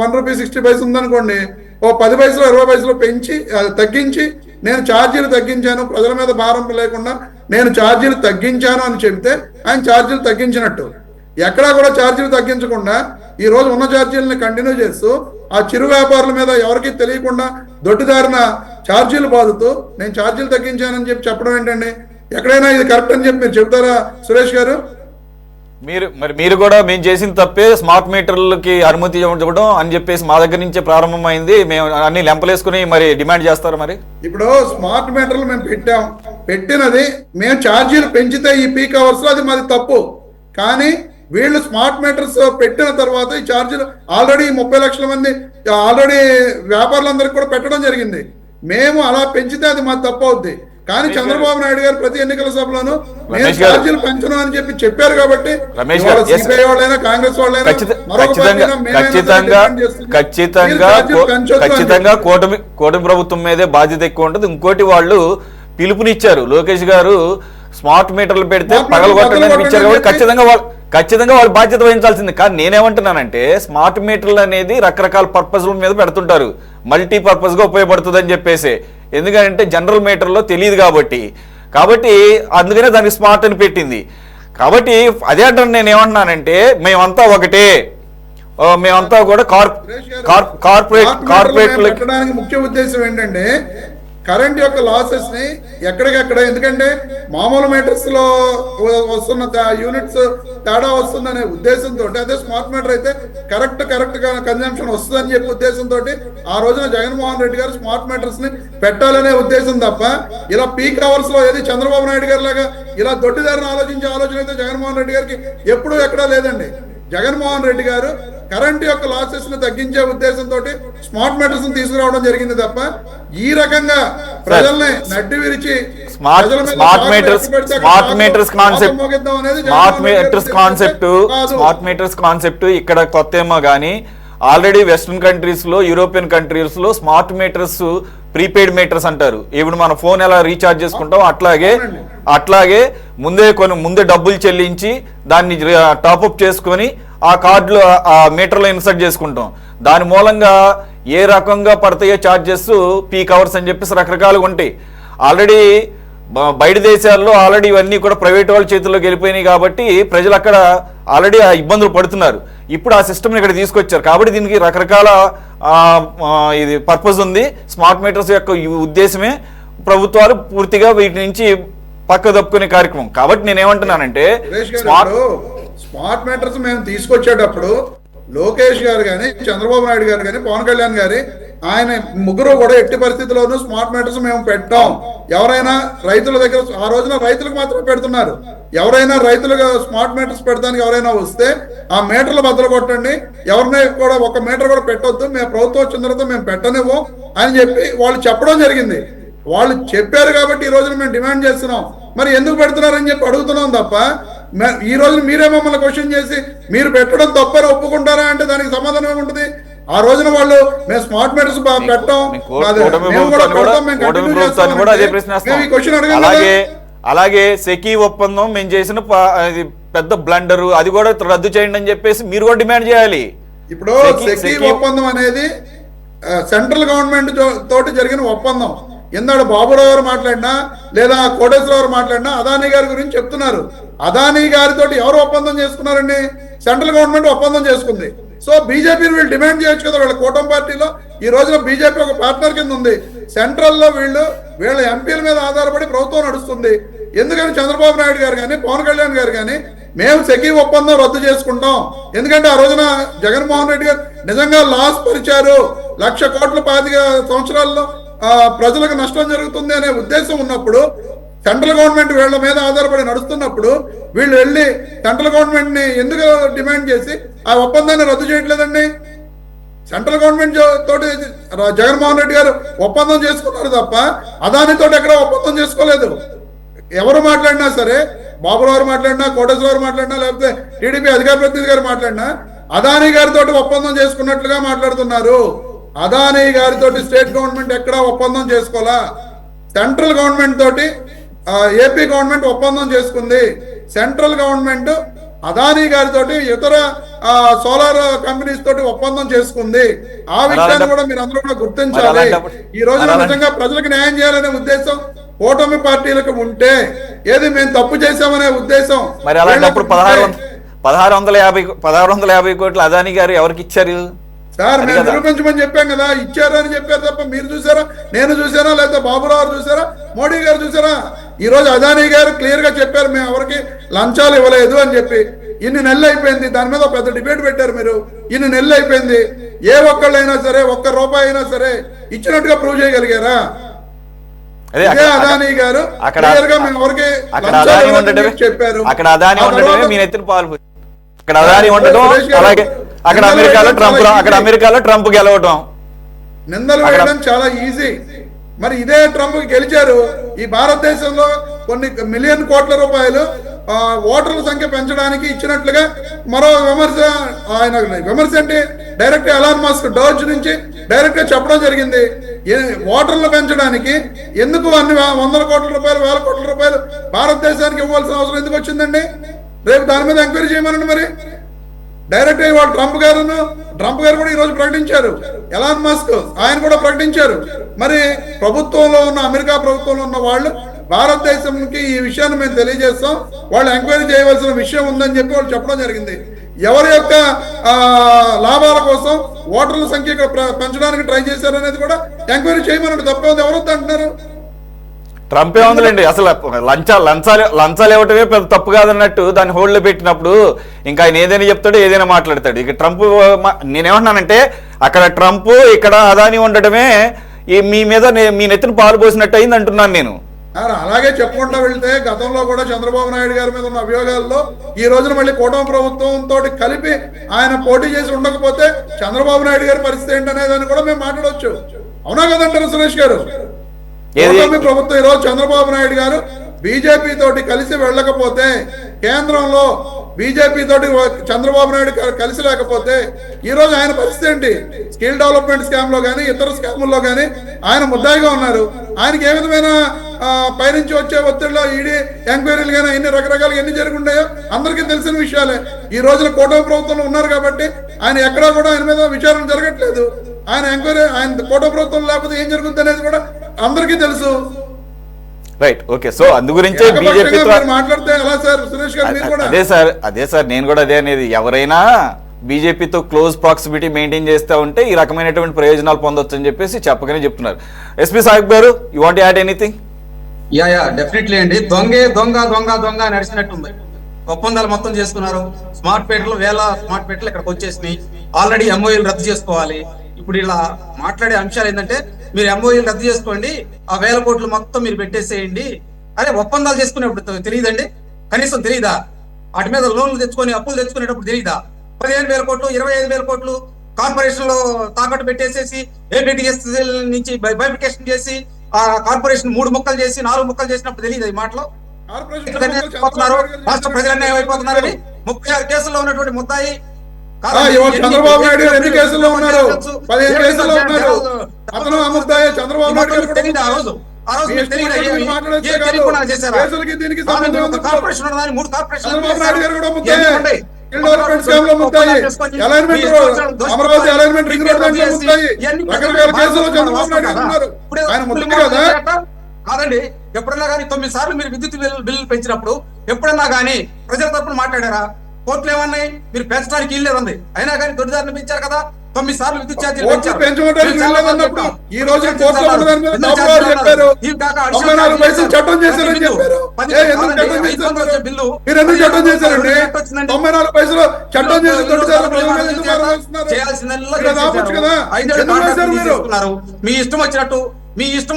Speaker 5: 1 రూపీ 60 పైసలు ఉందనుకోండి, ఓ 10 పైసలు 20 పైసలు పెంచి తగ్గించి నేను ఛార్జీలు తగ్గించాను, ప్రజల మీద భారం లేకుండా నేను ఛార్జీలు తగ్గించాను అని చెబితే ఆయన ఛార్జీలు తగ్గించినట్టు. ఎక్కడా కూడా ఛార్జీలు తగ్గించకుండా ఈ రోజు ఉన్న ఛార్జీలని కంటిన్యూ చేస్తూ ఆ చిరు వ్యాపారుల మీద ఎవరికి తెలియకుండా దొడ్డిదారిన ఛార్జీలు బాదుతూ నేను ఛార్జీలు తగ్గించానని చెప్పి చెప్పడం ఏంటండి? ఎక్కడైనా ఇది కరెక్ట్ అని చెప్పి మీరు చెబుతారా సురేష్ గారు?
Speaker 1: మీరు కూడా మేము చేసిన తప్పే స్మార్ట్ మీటర్లకి అనుమతి ఇవ్వడం అని చెప్పేసి మా దగ్గర నుంచే ప్రారంభమైంది, మేము అన్ని లెంపలేసుకుని మరి డిమాండ్ చేస్తారు. మరి ఇప్పుడు
Speaker 5: స్మార్ట్ మీటర్లు మేము పెట్టినది మేము ఛార్జీలు పెంచితే ఈ పీక్ అవర్స్ లో అది మాది తప్పు. కానీ వీళ్ళు స్మార్ట్ మీటర్స్ పెట్టిన తర్వాత ఈ ఛార్జీలు ఆల్రెడీ 30 లక్షల మంది ఆల్రెడీ వ్యాపారులందరికీ కూడా పెట్టడం జరిగింది. మేము అలా పెంచితే అది మాది తప్పు అవుద్ది. కానీ చంద్రబాబు నాయుడు గారు ప్రతి ఎన్నికల సభలోనూ నేను ఛార్జీలు పెంచను అని చెప్పి చెప్పారు. కాబట్టి సిపిఐ వాళ్ళైనా కాంగ్రెస్ వాళ్ళైనా
Speaker 1: ఖచ్చితంగా కూటమి ప్రభుత్వం మీదే బాధ్యత ఎక్కువ ఉంటుంది. ఇంకోటి వాళ్ళు పిలుపునిచ్చారు, లోకేష్ గారు స్మార్ట్ మీటర్లు పెడితే పగలగొట్టడానికి ఇచ్చారు కాబట్టి ఖచ్చితంగా వాళ్ళు బాధ్యత వహించాల్సింది. కానీ నేనేమంటున్నానంటే స్మార్ట్ మీటర్లు అనేది రకరకాల పర్పస్ల మీద పెడుతుంటారు, మల్టీ పర్పస్ గా ఉపయోగపడుతుంది అని చెప్పేసి. ఎందుకంటే జనరల్ మీటర్లో తెలియదు కాబట్టి అందుకనే దానికి స్మార్ట్ అని పెట్టింది. కాబట్టి అదే అంటాను, నేను ఏమంటున్నానంటే మేమంతా ఒకటే, మేమంతా కూడా కార్పొరేట్
Speaker 5: ముఖ్య ఉద్దేశం ఏంటంటే కరెంట్ యొక్క లాసెస్ ని ఎక్కడికెక్కడ, ఎందుకంటే మామూలు మీటర్స్ లో వస్తున్న యూనిట్స్ తేడా వస్తుందనే ఉద్దేశంతో, అదే స్మార్ట్ మీటర్ అయితే కరెక్ట్ గా కన్జంప్షన్ వస్తుందని చెప్పే ఉద్దేశంతో ఆ రోజున జగన్మోహన్ రెడ్డి గారు స్మార్ట్ మీటర్స్ ని పెట్టాలనే ఉద్దేశం తప్ప ఇలా పీక్ అవర్స్ లో ఏది చంద్రబాబు నాయుడు గారి లాగా ఇలా దొడ్డిదారిని ఆలోచించే ఆలోచన అయితే జగన్మోహన్ రెడ్డి గారికి ఎప్పుడూ ఎక్కడా లేదండి. జగన్మోహన్ రెడ్డి గారు కరెంట్ యొక్క లాసెస్ ని తగ్గించే ఉద్దేశంతో స్మార్ట్ మీటర్స్ ని తీసుకురావడం జరిగింది తప్ప ఈ రకంగా ప్రజల్ని నడ్డి విరిచి
Speaker 1: స్మార్ట్ మీటర్స్ కాన్సెప్ట్ ఇక్కడ కొత్త ఏమో గానీ ఆల్రెడీ వెస్ట్రన్ కంట్రీస్ లో, యూరోపియన్ కంట్రీస్ లో స్మార్ట్ మీటర్స్ ప్రీపెయిడ్ మీటర్స్ అంటారు. ఇప్పుడు మన ఫోన్ ఎలా రీఛార్జ్ చేసుకుంటాం అట్లాగే ముందే డబ్బులు చెల్లించి దాన్ని టాప్అప్ చేసుకొని ఆ కార్డులో ఆ మీటర్లో ఇన్సర్ట్ చేసుకుంటాం. దాని మూలంగా ఏ రకంగా పడతాయో ఛార్జెస్ పీక్ అవర్స్ అని చెప్పేసి రకరకాలుగా ఉంటాయి. ఆల్రెడీ బయట దేశాల్లో ఆల్రెడీ ఇవన్నీ కూడా ప్రైవేట్ వాళ్ళ చేతుల్లోకి వెళ్ళిపోయినాయి కాబట్టి ప్రజలు అక్కడ ఆల్రెడీ ఆ ఇబ్బందులు పడుతున్నారు. ఇప్పుడు ఆ సిస్టమ్ని ఇక్కడ తీసుకొచ్చారు కాబట్టి దీనికి రకరకాల ఇది పర్పస్ ఉంది. స్మార్ట్ మీటర్స్ యొక్క ఉద్దేశమే ప్రభుత్వాలు పూర్తిగా వీటి నుంచి పక్క తప్పుకునే కార్యక్రమం. కాబట్టి నేనేమంటున్నానంటే
Speaker 5: స్మార్ట్ మీటర్స్ మేము తీసుకొచ్చేటప్పుడు లోకేష్ గారు కానీ, చంద్రబాబు నాయుడు గారు కానీ, పవన్ కళ్యాణ్ గారి ఆయన ముగ్గురు కూడా ఎట్టి పరిస్థితుల్లోనూ స్మార్ట్ మీటర్స్ మేము పెట్టాం. ఎవరైనా రైతుల దగ్గర ఆ రోజున రైతులకు మాత్రమే పెడుతున్నారు. ఎవరైనా రైతులుగా స్మార్ట్ మీటర్స్ పెడతానికి ఎవరైనా వస్తే ఆ మీటర్లు బద్దలు కొట్టండి, ఎవరిని కూడా ఒక మీటర్ కూడా పెట్టొద్దు, మేము ప్రభుత్వం వచ్చిన తర్వాత మేము పెట్టనివ్వం అని చెప్పి వాళ్ళు చెప్పడం జరిగింది. వాళ్ళు చెప్పారు కాబట్టి ఈ రోజున మేము డిమాండ్ చేస్తున్నాం. మరి ఎందుకు పెడుతున్నారని చెప్పి అడుగుతున్నాం తప్ప ఈ రోజు మీరే మమ్మల్ని క్వశ్చన్ చేసి మీరు పెట్టడం తప్పని ఒప్పుకుంటారా అంటే దానికి సమాధానం ఏముంటుంది? ఆ రోజున వాళ్ళు మేము స్మార్ట్ మీటర్స్ పెట్టాం,
Speaker 1: అలాగే సెకీ ఒప్పందం మేము చేసిన పెద్ద బ్లండర్ అది కూడా రద్దు చేయండి అని చెప్పేసి మీరు కూడా డిమాండ్ చేయాలి.
Speaker 5: ఇప్పుడు సెకీ ఒప్పందం అనేది సెంట్రల్ గవర్నమెంట్ తోటి జరిగిన ఒప్పందం. ఎందాడు బాబురావు గారు మాట్లాడినా లేదా కోటేశ్వరరావు గారు మాట్లాడినా అదానీ గారి గురించి చెప్తున్నారు. అదానీ గారితో ఎవరు ఒప్పందం చేసుకున్నారండి? సెంట్రల్ గవర్నమెంట్ ఒప్పందం చేసుకుంది. సో బీజేపీని వీళ్ళు డిమాండ్ చేయొచ్చు కదా. వీళ్ళ కూటమి పార్టీలో ఈ రోజున బీజేపీ ఒక పార్ట్నర్ కింద ఉంది. సెంట్రల్ లో వీళ్ళ ఎంపీల మీద ఆధారపడి ప్రభుత్వం నడుస్తుంది. ఎందుకని చంద్రబాబు నాయుడు గారు కానీ, పవన్ కళ్యాణ్ గారు కానీ మేము సెకీ ఒప్పందం రద్దు చేసుకుంటాం, ఎందుకంటే ఆ రోజున జగన్మోహన్ రెడ్డి గారు నిజంగా లాస్ పరిచారు, 1,00,000 కోట్ల 25 సంవత్సరాల్లో ప్రజలకు నష్టం జరుగుతుంది అనే ఉద్దేశం ఉన్నప్పుడు, సెంట్రల్ గవర్నమెంట్ వీళ్ళ మీద ఆధారపడి నడుస్తున్నప్పుడు వీళ్ళు వెళ్ళి సెంట్రల్ గవర్నమెంట్ ని ఎందుకు డిమాండ్ చేసి ఆ ఒప్పందాన్ని రద్దు చేయట్లేదండి? సెంట్రల్ గవర్నమెంట్ తోటి జగన్మోహన్ రెడ్డి గారు ఒప్పందం చేసుకున్నారు తప్ప అదానితో ఎక్కడ ఒప్పందం చేసుకోలేదు. ఎవరు మాట్లాడినా సరే, బాబురావు మాట్లాడినా, కోటేశ్వరరావు మాట్లాడినా, లేకపోతే టీడీపీ అధికార ప్రతినిధి గారు మాట్లాడినా అదానీ గారితో ఒప్పందం చేసుకున్నట్లుగా మాట్లాడుతున్నారు. అదానీ గారితో స్టేట్ గవర్నమెంట్ ఎక్కడా ఒప్పందం చేసుకోవాలా. సెంట్రల్ గవర్నమెంట్ తోటి ఏపీ గవర్నమెంట్ ఒప్పందం చేసుకుంది. సెంట్రల్ గవర్నమెంట్ అదానీ గారితో ఇతర సోలార్ కంపెనీస్ తోటి ఒప్పందం చేసుకుంది. ఆ విషయాన్ని కూడా మీరు అందరూ కూడా గుర్తించాలి. ఈ రోజు నిజంగా ప్రజలకు న్యాయం చేయాలనే ఉద్దేశం కూటమి పార్టీలకు ఉంటే, ఏది మేము తప్పు చేశామనే ఉద్దేశం
Speaker 1: మరి అలాంటప్పుడు 1650 కోట్లు అదానీ గారు ఎవరికి ఇచ్చారు
Speaker 5: సార్? మేము నిరూపించమని చెప్పాం కదా, ఇచ్చారు అని చెప్పారు తప్ప మీరు చూసారా, నేను చూసారా, లేకపోతే బాబురావు చూసారా, మోడీ గారు చూసారా? ఈ రోజు అదానీ గారు క్లియర్ గా చెప్పారు మేము ఎవరికి లంచాలు ఇవ్వలేదు అని చెప్పి. ఇన్ని నెలలు అయిపోయింది, దాని మీద పెద్ద డిబేట్ పెట్టారు మీరు. ఇన్ని నెలలు అయిపోయింది, ఏ ఒక్కళ్ళైనా సరే ₹1 అయినా సరే ఇచ్చినట్టుగా ప్రూవ్ చేయగలిగారా? అదానీ గారు క్లియర్ గా మేము ఎవరికి చెప్పారు.
Speaker 1: అక్కడ అదానీ ఉండటమే మీ నెత్తిన పాలు, అక్కడ అదానీ ఉండటం, అలాగే అక్కడ అమెరికాలో ట్రంప్ గెలవటం,
Speaker 5: నిందలు వేయడం చాలా ఈజీ. మరి ఇదే ట్రంప్ గెలిచారు. ఈ భారతదేశంలో కొన్ని మిలియన్ కోట్ల రూపాయలు ఓటర్ల సంఖ్య పెంచడానికి ఇచ్చినట్లుగా మరో విమర్శ. ఆయన విమర్శ అంటే డైరెక్ట్ ఎలాన్ మస్క్ డోజ్ నుంచి డైరెక్ట్ గా చెప్పడం జరిగింది. ఓటర్లు పెంచడానికి ఎందుకు అన్ని 100 కోట్ల రూపాయలు, 1000 కోట్ల రూపాయలు భారతదేశానికి ఇవ్వాల్సిన అవసరం ఎందుకు వచ్చిందండి? రేపు దాని మీద ఎంక్వైరీ చేయమనండి. మరి డైరెక్ట్ వాళ్ళు ట్రంప్ గారు కూడా ఈ రోజు ప్రకటించారు, ఎలాన్ మస్క్ ఆయన కూడా ప్రకటించారు. మరి ప్రభుత్వంలో ఉన్న, అమెరికా ప్రభుత్వంలో ఉన్న వాళ్ళు భారతదేశంకి ఈ విషయాన్ని మేము తెలియజేస్తాం, వాళ్ళు ఎంక్వైరీ చేయవలసిన విషయం ఉందని చెప్పి వాళ్ళు చెప్పడం జరిగింది. ఎవరి యొక్క లాభాల కోసం ఓటర్ల సంఖ్య పెంచడానికి ట్రై చేశారనేది కూడా ఎంక్వైరీ చేయమన్నాడు. తప్పే ఉంది, ఎవరు అంటున్నారు?
Speaker 1: ట్రంప్ ఏముందండి, అసలు లంచాలు ఇవ్వటమే పెద్ద తప్పు కాదన్నట్టు దాన్ని హోల్డ్లో పెట్టినప్పుడు ఇంకా ఆయన ఏదైనా చెప్తాడు, ఏదైనా మాట్లాడతాడు. ఇక ట్రంప్ నేనేమంటున్నానంటే అక్కడ ట్రంప్ ఇక్కడ అదాని ఉండటమే మీ మీద మీ నెత్తిన పాలు పోసినట్టు అయింది అంటున్నాను నేను.
Speaker 5: అలాగే చెప్పుకుంటూ వెళ్తే గతంలో కూడా చంద్రబాబు నాయుడు గారి మీద ఉన్న అభియోగాల్లో ఈ రోజున మళ్ళీ కూటమి ప్రభుత్వంతో కలిపి ఆయన పోటీ చేసి ఉండకపోతే చంద్రబాబు నాయుడు గారి పరిస్థితి ఏంటనేదాన్ని కూడా మేము మాట్లాడవచ్చు. అవునా కదంటారు సురేష్ గారు? కూటమి ప్రభుత్వం ఈ రోజు చంద్రబాబు నాయుడు గారు బీజేపీ తోటి కలిసి వెళ్ళకపోతే, కేంద్రంలో బీజేపీ తోటి చంద్రబాబు నాయుడు కలిసి లేకపోతే ఈ రోజు ఆయన పరిస్థితి ఏంటి? స్కిల్ డెవలప్మెంట్ స్కామ్ లో కానీ ఇతర స్కాముల్లో కానీ ఆయన ముద్దాయిగా ఉన్నారు. ఆయనకి ఏ విధమైన పైనుంచి వచ్చే ఒత్తిడిలో ఈడీ ఎంక్వైరీలు కానీ ఎన్ని రకరకాలుగా ఎన్ని జరుగుంటాయో అందరికీ తెలిసిన విషయాలే. ఈ రోజున కూటమి ప్రభుత్వంలో ఉన్నారు కాబట్టి ఆయన ఎక్కడా కూడా ఆయన మీద విచారణ జరగట్లేదు. ఆయన ఎంక్వైరీ ఆయన కూటమి ప్రభుత్వం లేకపోతే ఏం జరుగుతుంది అనేది కూడా అందరికీ తెలుసు.
Speaker 1: Right, okay. సో అందు గురించే బీజేపీ
Speaker 5: మాట్లాడితే ఎలా సార్ సురేష్ గారు? మీరు కూడా
Speaker 1: అదే సార్ నేను కూడా అదే అనేది. ఎవరైనా బీజేపీతో క్లోజ్ ప్రాక్సిమిటీ మెయింటైన్ చేస్తూ ఉంటే ఈ రకమైనటువంటి ప్రయోజనాలు పొందొచ్చు అని చెప్పేసి చెప్పగానే చెప్తున్నారు. ఎస్పీ సాహిబ్ గారు, you want add anything?
Speaker 3: Yeah definitely అండి. దొంగ నడిచినట్టుంది. ఒప్పందాలు మొత్తం చేసుకున్నారు. స్మార్ట్ పేటలు స్మార్ట్ పేటలు ఇక్కడికి వచ్చేసినాయి. ఆల్రెడీ ఎంఓయూలు రద్దు చేసుకోవాలి. ఇప్పుడు ఇలా మాట్లాడే అంశాలు ఏంటంటే మీరు ఎంఓయూలు రద్దు చేసుకోండి, ఆ 1000 కోట్లు మొత్తం మీరు పెట్టేసేయండి. అరే ఒప్పందాలు చేసుకునేప్పుడు తెలియదండి? కనీసం తెలియదా? వాటి మీద లోన్లు తెచ్చుకొని అప్పులు తెచ్చుకునేటప్పుడు తెలియదా? 15,000 కోట్లు 25,000 కోట్లు కార్పొరేషన్ లో తాకట్టు పెట్టేసేసి ఏపీటీఎస్ నుంచి బైఫికేషన్ చేసి ఆ కార్పొరేషన్ 3 ముక్కలు చేసి 4 ముక్కలు చేసినప్పుడు తెలియదు ఈ మాటలో. రాష్ట్ర ప్రజలన్నీ ఏమైపోతున్నారని 36 కేసుల్లో ఉన్నటువంటి ముద్దాయి
Speaker 5: చంద్రబాబు నాయుడు ఎన్ని కేసుల్లో ఉన్నారు? 15 కేసుల్లో ఉన్నారు. అతను అమ్ముతాయి చంద్రబాబు నాయుడు గారు
Speaker 3: తెలియదు. ఆ రోజు కాదండి. ఎప్పుడన్నా కానీ 9 సార్లు మీరు విద్యుత్ బిల్లులు పెంచినప్పుడు ఎప్పుడన్నా కానీ ప్రజల తరపున మాట్లాడారా? కోర్టులు ఏమన్నాయి? మీరు పెంచడానికి ఇల్లు ఉంది, అయినా కానీ దొడ్డిదారిని పెంచారు కదా. 9 సార్లు విద్యుత్ ఛార్జీలు పెంచారు.
Speaker 5: ఈ రోజు బిల్లు 94 పైసలు చట్టం
Speaker 3: చేయాల్సిందన్నారు. మీ ఇష్టం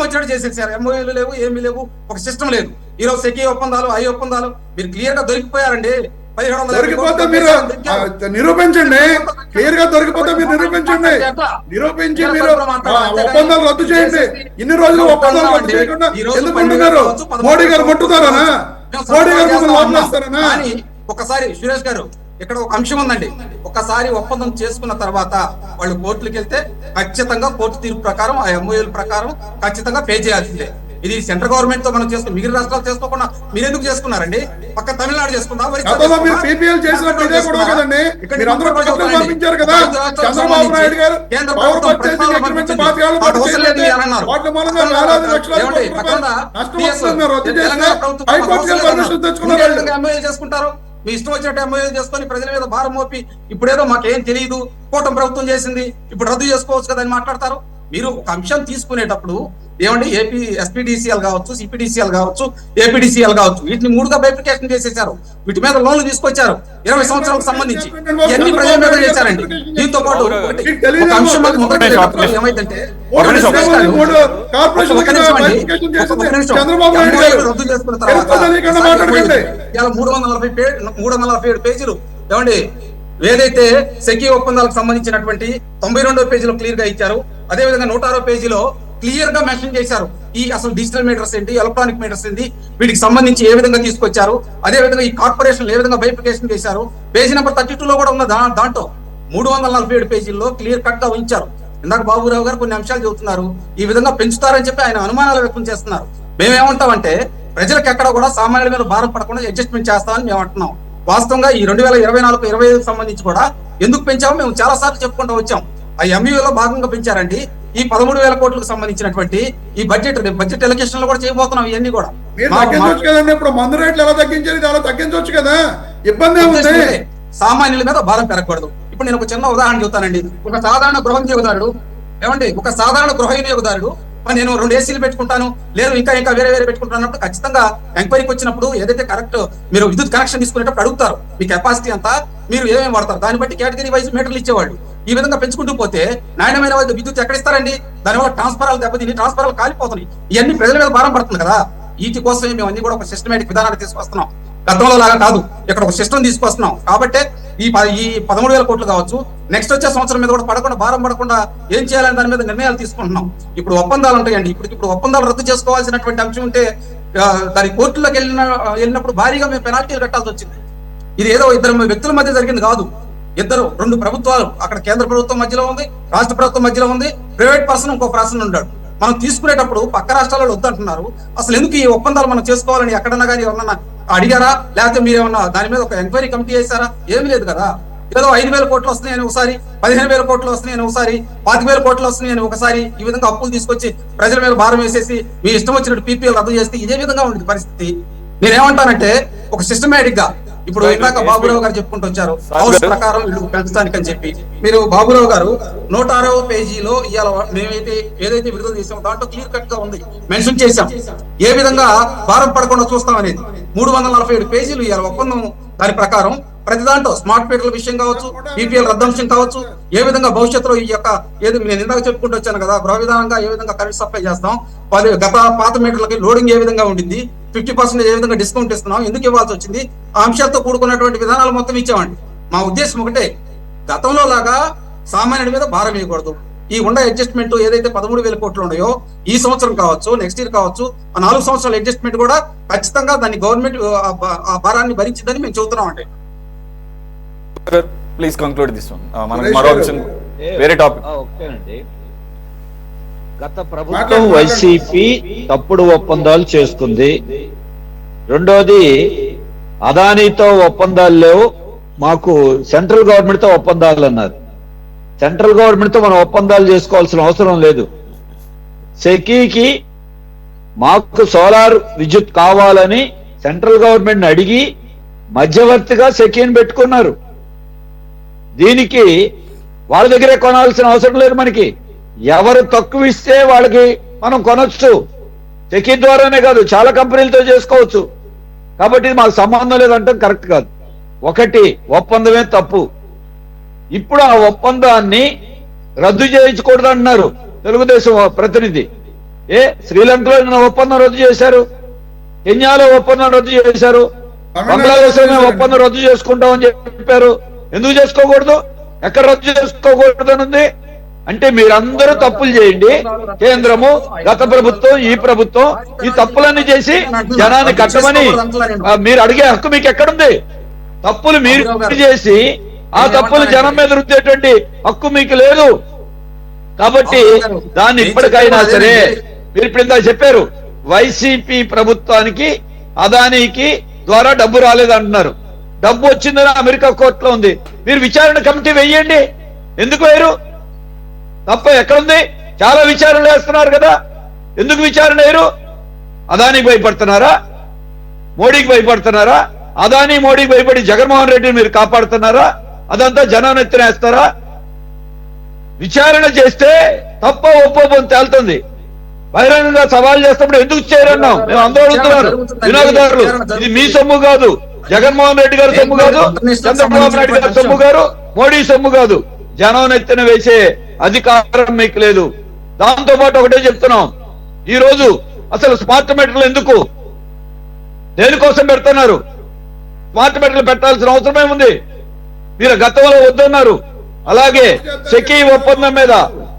Speaker 3: వచ్చినట్టు చేసేసారు. ఎంఓయూలు లేవు, ఏమీ లేవు, ఒక సిస్టమ్ లేదు. ఈ రోజు సెకీ ఒప్పందాలు, ఒప్పందాలు మీరు క్లియర్ గా దొరికిపోయారండి.
Speaker 5: దొరికిపోతే మీరు నిరూపించండి. క్లియర్ గా దొరికిపోతే మీరు నిరూపించి మీరు ఒప్పందాలు రద్దు చేయండి. ఇన్ని రోజులు ఒప్పందాలు రద్దు చేయకుండా ఎందుకు ఉంటున్నారు? మోడీ గారు ముట్టుతారనా? మోడీ గారు
Speaker 3: ఒకసారి సురేష్ గారు ఇక్కడ ఒక అంశం ఉందండి. ఒకసారి ఒప్పందం చేసుకున్న తర్వాత వాళ్ళు కోర్టులకు వెళ్తే ఖచ్చితంగా కోర్టు తీర్పు ప్రకారం ఆ ఎంఓయూల ప్రకారం ఖచ్చితంగా పే చేయాల్సిందే. ఇది సెంట్రల్ గవర్నమెంట్ తో మనం చేసుకుని మిగిలిన రాష్ట్రాలు చేసుకోకుండా మీరు ఎందుకు చేసుకున్నారండి? పక్క తమిళనాడు చేసుకుందాం. చేసుకుంటారు మీ ఇష్టం వచ్చినట్టు ఎంఓయూ చేసుకొని ప్రజల మీద భారం మోపి ఇప్పుడేదో మాకేం తెలియదు, కూటమి ప్రభుత్వం చేసింది, ఇప్పుడు రద్దు చేసుకోవచ్చు కదా అని మాట్లాడతారు. మీరు ఒక అంశం తీసుకునేటప్పుడు ఏమండి ఏపీ ఎస్పీడీసీఎల్ కావచ్చు, సిపిడిసిఎల్ కావచ్చు, ఏపీడీసీఎల్ కావచ్చు, వీటిని 3గా బైఫికేషన్ చేసేసారు. వీటి మీద లోన్లు తీసుకొచ్చారు 20 సంవత్సరాలకు సంబంధించి. ఇవన్నీ ప్రజల మీద చేశారండి. దీంతో పాటు ఒక అంశం ఏమైందంటే రద్దు చేసుకున్న తర్వాత 347 పేజీలు ఏమండి ఏదైతే సెకీ ఒప్పందాలకు సంబంధించినటువంటి 92వ పేజీలో క్లియర్ గా ఇచ్చారు. అదే విధంగా 106వ పేజీలో క్లియర్ గా మెన్షన్ చేశారు ఈ అసలు డిజిటల్ మీటర్స్ ఏంటి, ఎలక్ట్రానిక్ మీటర్స్ ఏంటి, వీటికి సంబంధించి ఏ విధంగా తీసుకొచ్చారు. అదే విధంగా ఈ కార్పొరేషన్ ఏ విధంగా బైఫికేషన్ చేశారు. పేజీ నెంబర్ 32లో కూడా ఉన్న దాంట్లో 347 పేజీల్లో క్లియర్ కట్ గా ఉంచారు. ఇందాక బాబురావు గారు కొన్ని అంశాలు చెబుతున్నారు. ఈ విధంగా పెంచుతారని చెప్పి ఆయన అనుమానాలు వ్యక్తం చేస్తున్నారు. మేమేమంటామంటే ప్రజలకు ఎక్కడ కూడా సామాన్యుల మీద భారం పడకుండా అడ్జస్ట్మెంట్ చేస్తామని మేము అంటున్నాం. వాస్తవంగా ఈ 2024-25 సంబంధించి కూడా ఎందుకు పెంచామో మేము చాలా సార్లు చెప్పుకుంటూ వచ్చాం. ఆ ఎంయూలో భాగంగా పెంచారండి. ఈ 13,000 కోట్లకు సంబంధించినటువంటి ఈ బడ్జెట్ ఎలకేషన్ లో కూడా చేయబోతున్నాం. ఇవన్నీ కూడా
Speaker 5: ఇప్పుడు మందు రేట్లు ఎలా తగ్గించారు, అలా తగ్గించవచ్చు కదా, ఇబ్బంది ఏముంది?
Speaker 3: సామాన్యుల మీద భారం పెరగకూడదు. ఇప్పుడు నేను ఒక చిన్న ఉదాహరణ చెబుతానండి. ఒక సాధారణ గృహ వినియోగదారుడు ఏమండి, ఒక సాధారణ గృహ వినియోగదారుడు నేను 2 ఏసీలు పెట్టుకుంటాను, లేదు ఇంకా వేరే పెట్టుకుంటాను, ఖచ్చితంగా ఎంక్వైరీకి వచ్చినప్పుడు ఏదైతే కరెక్ట్ మీరు విద్యుత్ కనెక్షన్ తీసుకునేటప్పుడు అడుగుతారు మీ కెపాసిటీ అంతా, మీరు ఏమేమి వాడతారు, దాన్ని బట్టి కేటగిరీ వైజ్ మీటర్లు ఇచ్చేవాళ్ళు. ఈ విధంగా పెంచుకుంటూ పోతే నాణ్యమైన విద్యుత్ ఎక్కడ ఇస్తారండి? దానివల్ల ట్రాన్స్ఫారాలు దెబ్బతిని ట్రాన్స్ఫారాలు కాలిపోతున్నాయి. ఇవన్నీ ప్రజల మీద భారం పడుతుంది కదా. వీటి కోసమే మేము అన్ని కూడా ఒక సిస్టమేటిక్ విధానాన్ని తీసుకొస్తున్నాం. గతంలో లాగా కాదు, ఇక్కడ ఒక సిస్టమ్ తీసుకొస్తున్నాం. కాబట్టి ఈ 13,000 కోట్లు కావచ్చు, నెక్స్ట్ వచ్చే సంవత్సరం మీద కూడా భారం పడకుండా ఏం చేయాలని దాని మీద నిర్ణయాలు తీసుకుంటున్నాం. ఇప్పుడు ఒప్పందాలు ఉంటాయండి. ఇప్పుడు ఒప్పందాలు రద్దు చేసుకోవాల్సినటువంటి అంశం ఉంటే దాని కోర్టులోకి వెళ్ళినప్పుడు భారీగా మేము పెనాల్టీలు కట్టాల్సి వచ్చింది. ఇది ఏదో 2 వ్యక్తుల మధ్య జరిగింది కాదు. 2 ప్రభుత్వాలు, అక్కడ కేంద్ర ప్రభుత్వం మధ్యలో ఉంది, రాష్ట్ర ప్రభుత్వం మధ్యలో ఉంది, ప్రైవేట్ పర్సన్ ఇంకో పర్సన్ ఉన్నాడు. మనం తీసుకునేటప్పుడు పక్క రాష్ట్రాలలో వద్దంటున్నారు. అసలు ఎందుకు ఈ ఒప్పందాలు మనం చేసుకోవాలని ఎక్కడన్నా కానీ ఎవరన్నా అడిగారా? లేకపోతే మీరేమన్నా దాని మీద ఒక ఎంక్వైరీ కమిటీ చేశారా? ఏమీ లేదు కదా. ఏదో 5,000 కోట్లు వస్తున్నాయని ఒకసారి, 15,000 కోట్లు వస్తున్నాయని ఒకసారి, 25,000 కోట్లు వస్తున్నాయని ఒకసారి, ఈ విధంగా అప్పులు తీసుకొచ్చి ప్రజల మీద భారం వేసేసి మీ ఇష్టం వచ్చినట్టు పీపీఎల్ రద్దు చేస్తే ఇదే విధంగా ఉంది పరిస్థితి. నేనేమంటానంటే ఒక సిస్టమేటిక్ గా, ఇప్పుడు ఇందాక బాబురావు గారు చెప్పుకుంటూ వచ్చారు హౌస్ ప్రకారం ఇల్లు పెంచడానికి అని చెప్పి. మీరు బాబురావు గారు 106వ పేజీలో ఇవాళ మేమైతే ఏదైతే విడుదల చేసామో దాంట్లో క్లియర్ కట్ గా ఉంది, మెన్షన్ చేశాం ఏ విధంగా భారం పడకుండా చూస్తాం అనేది. 347 పేజీలు ఇవాళ ఒప్పందం. దాని ప్రకారం ప్రతి దాంట్లో స్మార్ట్ మీటర్ల విషయం కావచ్చు, పీపీఎల్ రద్దంశం కావచ్చు, ఏ విధంగా భవిష్యత్తులో ఈ యొక్క ఏది నేను ఇందాక చెప్పుకుంటూ వచ్చాను కదా, గృహ విధానంగా ఏ విధంగా కరెంట్ సప్లై చేస్తాం, పాత మీటర్లకి లోడింగ్ ఏ విధంగా ఉండింది, 50% ఏ విధంగా డిస్కౌంట్ ఇస్తున్నాం, ఎందుకు ఇవ్వాల్సి వచ్చింది, ఆ అంశాలతో కూడుకున్నటువంటి విధానాలు మొత్తం ఇచ్చామండి. మా ఉద్దేశం ఒకటే, గతంలో లాగా సామాన్యుడి మీద భారం వేయకూడదు. ఈ అడ్జస్ట్మెంట్ ఏదైతే 13,000 కోట్లు ఉన్నాయో ఈ సంవత్సరం కావచ్చు, నెక్స్ట్ ఇయర్ కావచ్చు, ఆ 4 సంవత్సరాల అడ్జస్ట్మెంట్ కూడా ఖచ్చితంగా దాన్ని గవర్నమెంట్ ఆ భారాన్ని భరించిందని మేము చెబుతున్నాం. అంటే
Speaker 1: ప్లీజ్ కంక్లూడ్ దిస్ వన్. మరో అంశం, వేరే టాపిక్.
Speaker 4: ఓకేనండి. గత ప్రభుత్వం వైసీపీ తప్పుడు ఒప్పందాలు చేసుకుంది. రెండోది, అదానీతో ఒప్పందాలు లేవు, మాకు సెంట్రల్ గవర్నమెంట్ తో ఒప్పందాలు అన్నారు. సెంట్రల్ గవర్నమెంట్ తో మనం ఒప్పందాలు చేసుకోవాల్సిన అవసరం లేదు. సెకీకి మాకు సోలార్ విద్యుత్ కావాలని సెంట్రల్ గవర్నమెంట్ అడిగి మధ్యవర్తిగా సెకీని పెట్టుకున్నారు. దీనికి వాళ్ళ దగ్గరే కొనాల్సిన అవసరం లేదు. మనకి ఎవరు తక్కువ ఇస్తే వాళ్ళకి మనం కొనొచ్చు. సెకీ ద్వారానే కాదు, చాలా కంపెనీలతో చేసుకోవచ్చు. కాబట్టి మాకు సంబంధం లేదంటే కరెక్ట్ కాదు. ఒకటి, ఒప్పందమే తప్పు. ఇప్పుడు ఆ ఒప్పందాన్ని రద్దు చేయించకూడదు అంటున్నారు తెలుగుదేశం ప్రతినిధి. శ్రీలంకలో ఒప్పందం రద్దు చేశారు, కెన్యాలో ఒప్పందం రద్దు చేశారు, బంగ్లాదేశ్లో ఒప్పందం రద్దు చేసుకుంటామని చెప్పారు. ఎందుకు చేసుకోకూడదు? ఎక్కడ రద్దు చేసుకోకూడదు ఉంది అంటే మీరందరూ తప్పులు చేయండి. కేంద్రము, గత ప్రభుత్వం, ఈ ప్రభుత్వం ఈ తప్పులన్నీ చేసి జనాన్ని కట్టమని మీరు అడిగే హక్కు మీకు ఎక్కడుంది? తప్పులు మీరు చేసి ఆ తప్పులు జనం మీద రుద్దేటువంటి హక్కు మీకు లేదు. కాబట్టి దాన్ని ఇప్పటికైనా సరే, మీరు ఇప్పుడు ఇందాక చెప్పారు వైసీపీ ప్రభుత్వానికి అదానీకి ద్వారా డబ్బు రాలేదంటున్నారు. డబ్బు వచ్చిందని అమెరికా కోర్టులో ఉంది. మీరు విచారణ కమిటీ వేయండి. ఎందుకు వేయరు? తప్ప ఎక్కడుంది? చాలా విచారణలు వేస్తున్నారు కదా, ఎందుకు విచారణ వేయరు? అదానీకి భయపడుతున్నారా? మోడీకి భయపడుతున్నారా? అదానీ మోడీకి భయపడి జగన్మోహన్ రెడ్డిని మీరు కాపాడుతున్నారా? అదంతా జనం ఎత్తినేస్తారా? విచారణ చేస్తే తప్ప ఒప్పని తేలుతుంది. బహిరంగంగా సవాల్ చేస్తున్నప్పుడు ఎందుకు చేయరన్నాం మేము. అందరూ అడుగుతున్నారు వినియోగదారులు. ఇది మీ సొమ్ము కాదు, జగన్మోహన్ రెడ్డి గారి సొమ్ము కాదు, చంద్రబాబు నాయుడు గారి సొమ్ము కాదు, మోడీ సొమ్ము కాదు. జనం ఎత్తిన వేసే అధికారం మీకు లేదు. దాంతో పాటు ఒకటే చెప్తున్నాం, ఈ రోజు అసలు స్మార్ట్ మీటర్లు ఎందుకు, దేనికోసం పెడుతున్నారు? స్మార్ట్ మీటర్లు పెట్టాల్సిన అవసరమే ఉంది. మీరు గతంలో వద్దన్నారు. అలాగే సెకీ ఒప్పందం మీద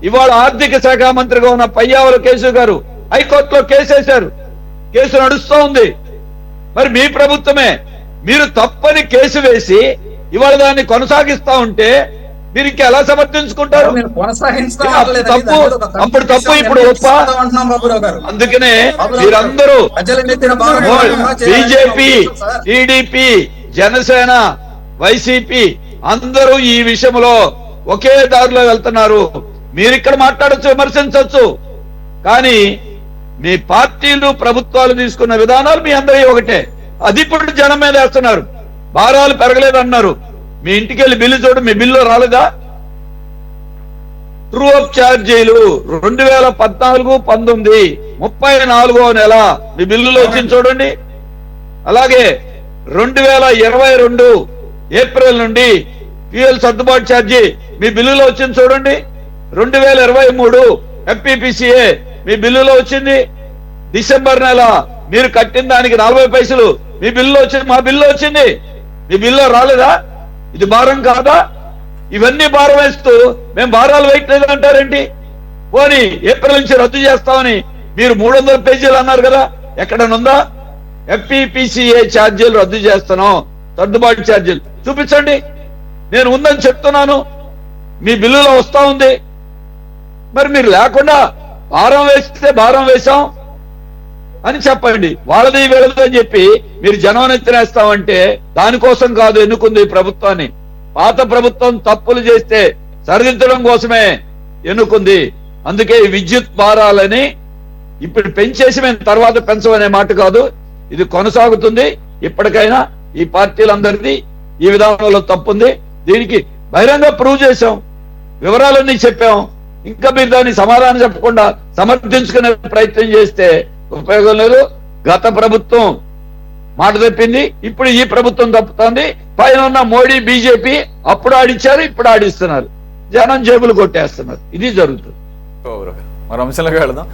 Speaker 4: ఇవాళ ఆర్థిక శాఖ మంత్రిగా ఉన్న పయ్యావుల కేశవ్ గారు హైకోర్టులో కేసు వేశారు. కేసు నడుస్తూ ఉంది. మరి మీ ప్రభుత్వమే మీరు తప్పని కేసు వేసి ఇవాళ దాన్ని కొనసాగిస్తా ఉంటే మీరు ఇంకా ఎలా సమర్థించుకుంటారు? తప్పు అప్పుడు తప్పు, ఇప్పుడు ఒప్ప. అందుకనే మీరందరూ బీజేపీ, టీడీపీ, జనసేన, వైసీపీ అందరూ ఈ విషయంలో ఒకే దారిలో వెళ్తున్నారు. మీరు ఇక్కడ మాట్లాడచ్చు, విమర్శించవచ్చు, కానీ మీ పార్టీలు ప్రభుత్వాలు తీసుకున్న విధానాలు మీ అందరూ ఒకటే. అది ఇప్పుడు జనం మీద వేస్తున్నారు. భారాలు పెరగలేదు అన్నారు. మీ ఇంటికి వెళ్ళి బిల్లు చూడు, మీ బిల్లు రాలేదా? ట్రూ అప్ ఛార్జీలు 2014-19 34వ నెల మీ బిల్లులో వచ్చింది చూడండి. అలాగే 2022 ఏప్రిల్ నుండి ఫ్యూయల్ సర్దుబాటు ఛార్జీ మీ బిల్లులో వచ్చింది చూడండి. 2023 FPPCA మీ బిల్లులో వచ్చింది. డిసెంబర్ నెల మీరు కట్టిన దానికి 40 పైసలు మీ బిల్లులో వచ్చింది, మా బిల్లు వచ్చింది. మీ బిల్లు రాలేదా? ఇది భారం కాదా? ఇవన్నీ భారం వేస్తూ మేము భారాలు వేయట్లేదు అంటారేంటి? పోనీ ఏప్రిల్ నుంచి రద్దు చేస్తామని మీరు 300 పేజీలు అన్నారు కదా, ఎక్కడనుందా? FPPCA ఛార్జీలు రద్దు చేస్తున్నాం, సర్దుబాటు ఛార్జీలు చూపించండి. నేను ఉందని చెప్తున్నాను, మీ బిల్లులో వస్తా ఉంది. మరి మీరు లేకుండా భారం వేస్తే భారం వేశాం అని చెప్పండి. వాళ్ళది వీళ్ళది అని చెప్పి మీరు జనం ఎత్తినేస్తామంటే దానికోసం కాదు ఎన్నుకుంది ఈ ప్రభుత్వాన్ని. పాత ప్రభుత్వం తప్పులు చేస్తే సరిదిద్దడం కోసమే ఎన్నుకుంది. అందుకే ఈ విద్యుత్ భారాలని ఇప్పుడు పెంచేసి మేము తర్వాత పెంచమనే మాట కాదు, ఇది కొనసాగుతుంది. ఇప్పటికైనా ఈ పార్టీలందరిది ఈ విధానంలో తప్పుంది. దీనికి బహిరంగ ప్రూవ్ చేశాం, వివరాలన్నీ చెప్పాం. ఇంకా మీరు దాన్ని సమాధానం చెప్పకుండా సమర్థించుకునే ప్రయత్నం చేస్తే ఉపయోగం లేదు. గత ప్రభుత్వం మాట తప్పింది, ఇప్పుడు ఈ ప్రభుత్వం తప్పుతోంది. పైన ఉన్న మోడీ బీజేపీ అప్పుడు ఆడిచ్చారు, ఇప్పుడు ఆడిస్తున్నారు, జనం జేబులు కొట్టేస్తున్నారు. ఇది జరుగుతుంది.
Speaker 1: మరో అంశంలోకి వెళదాం.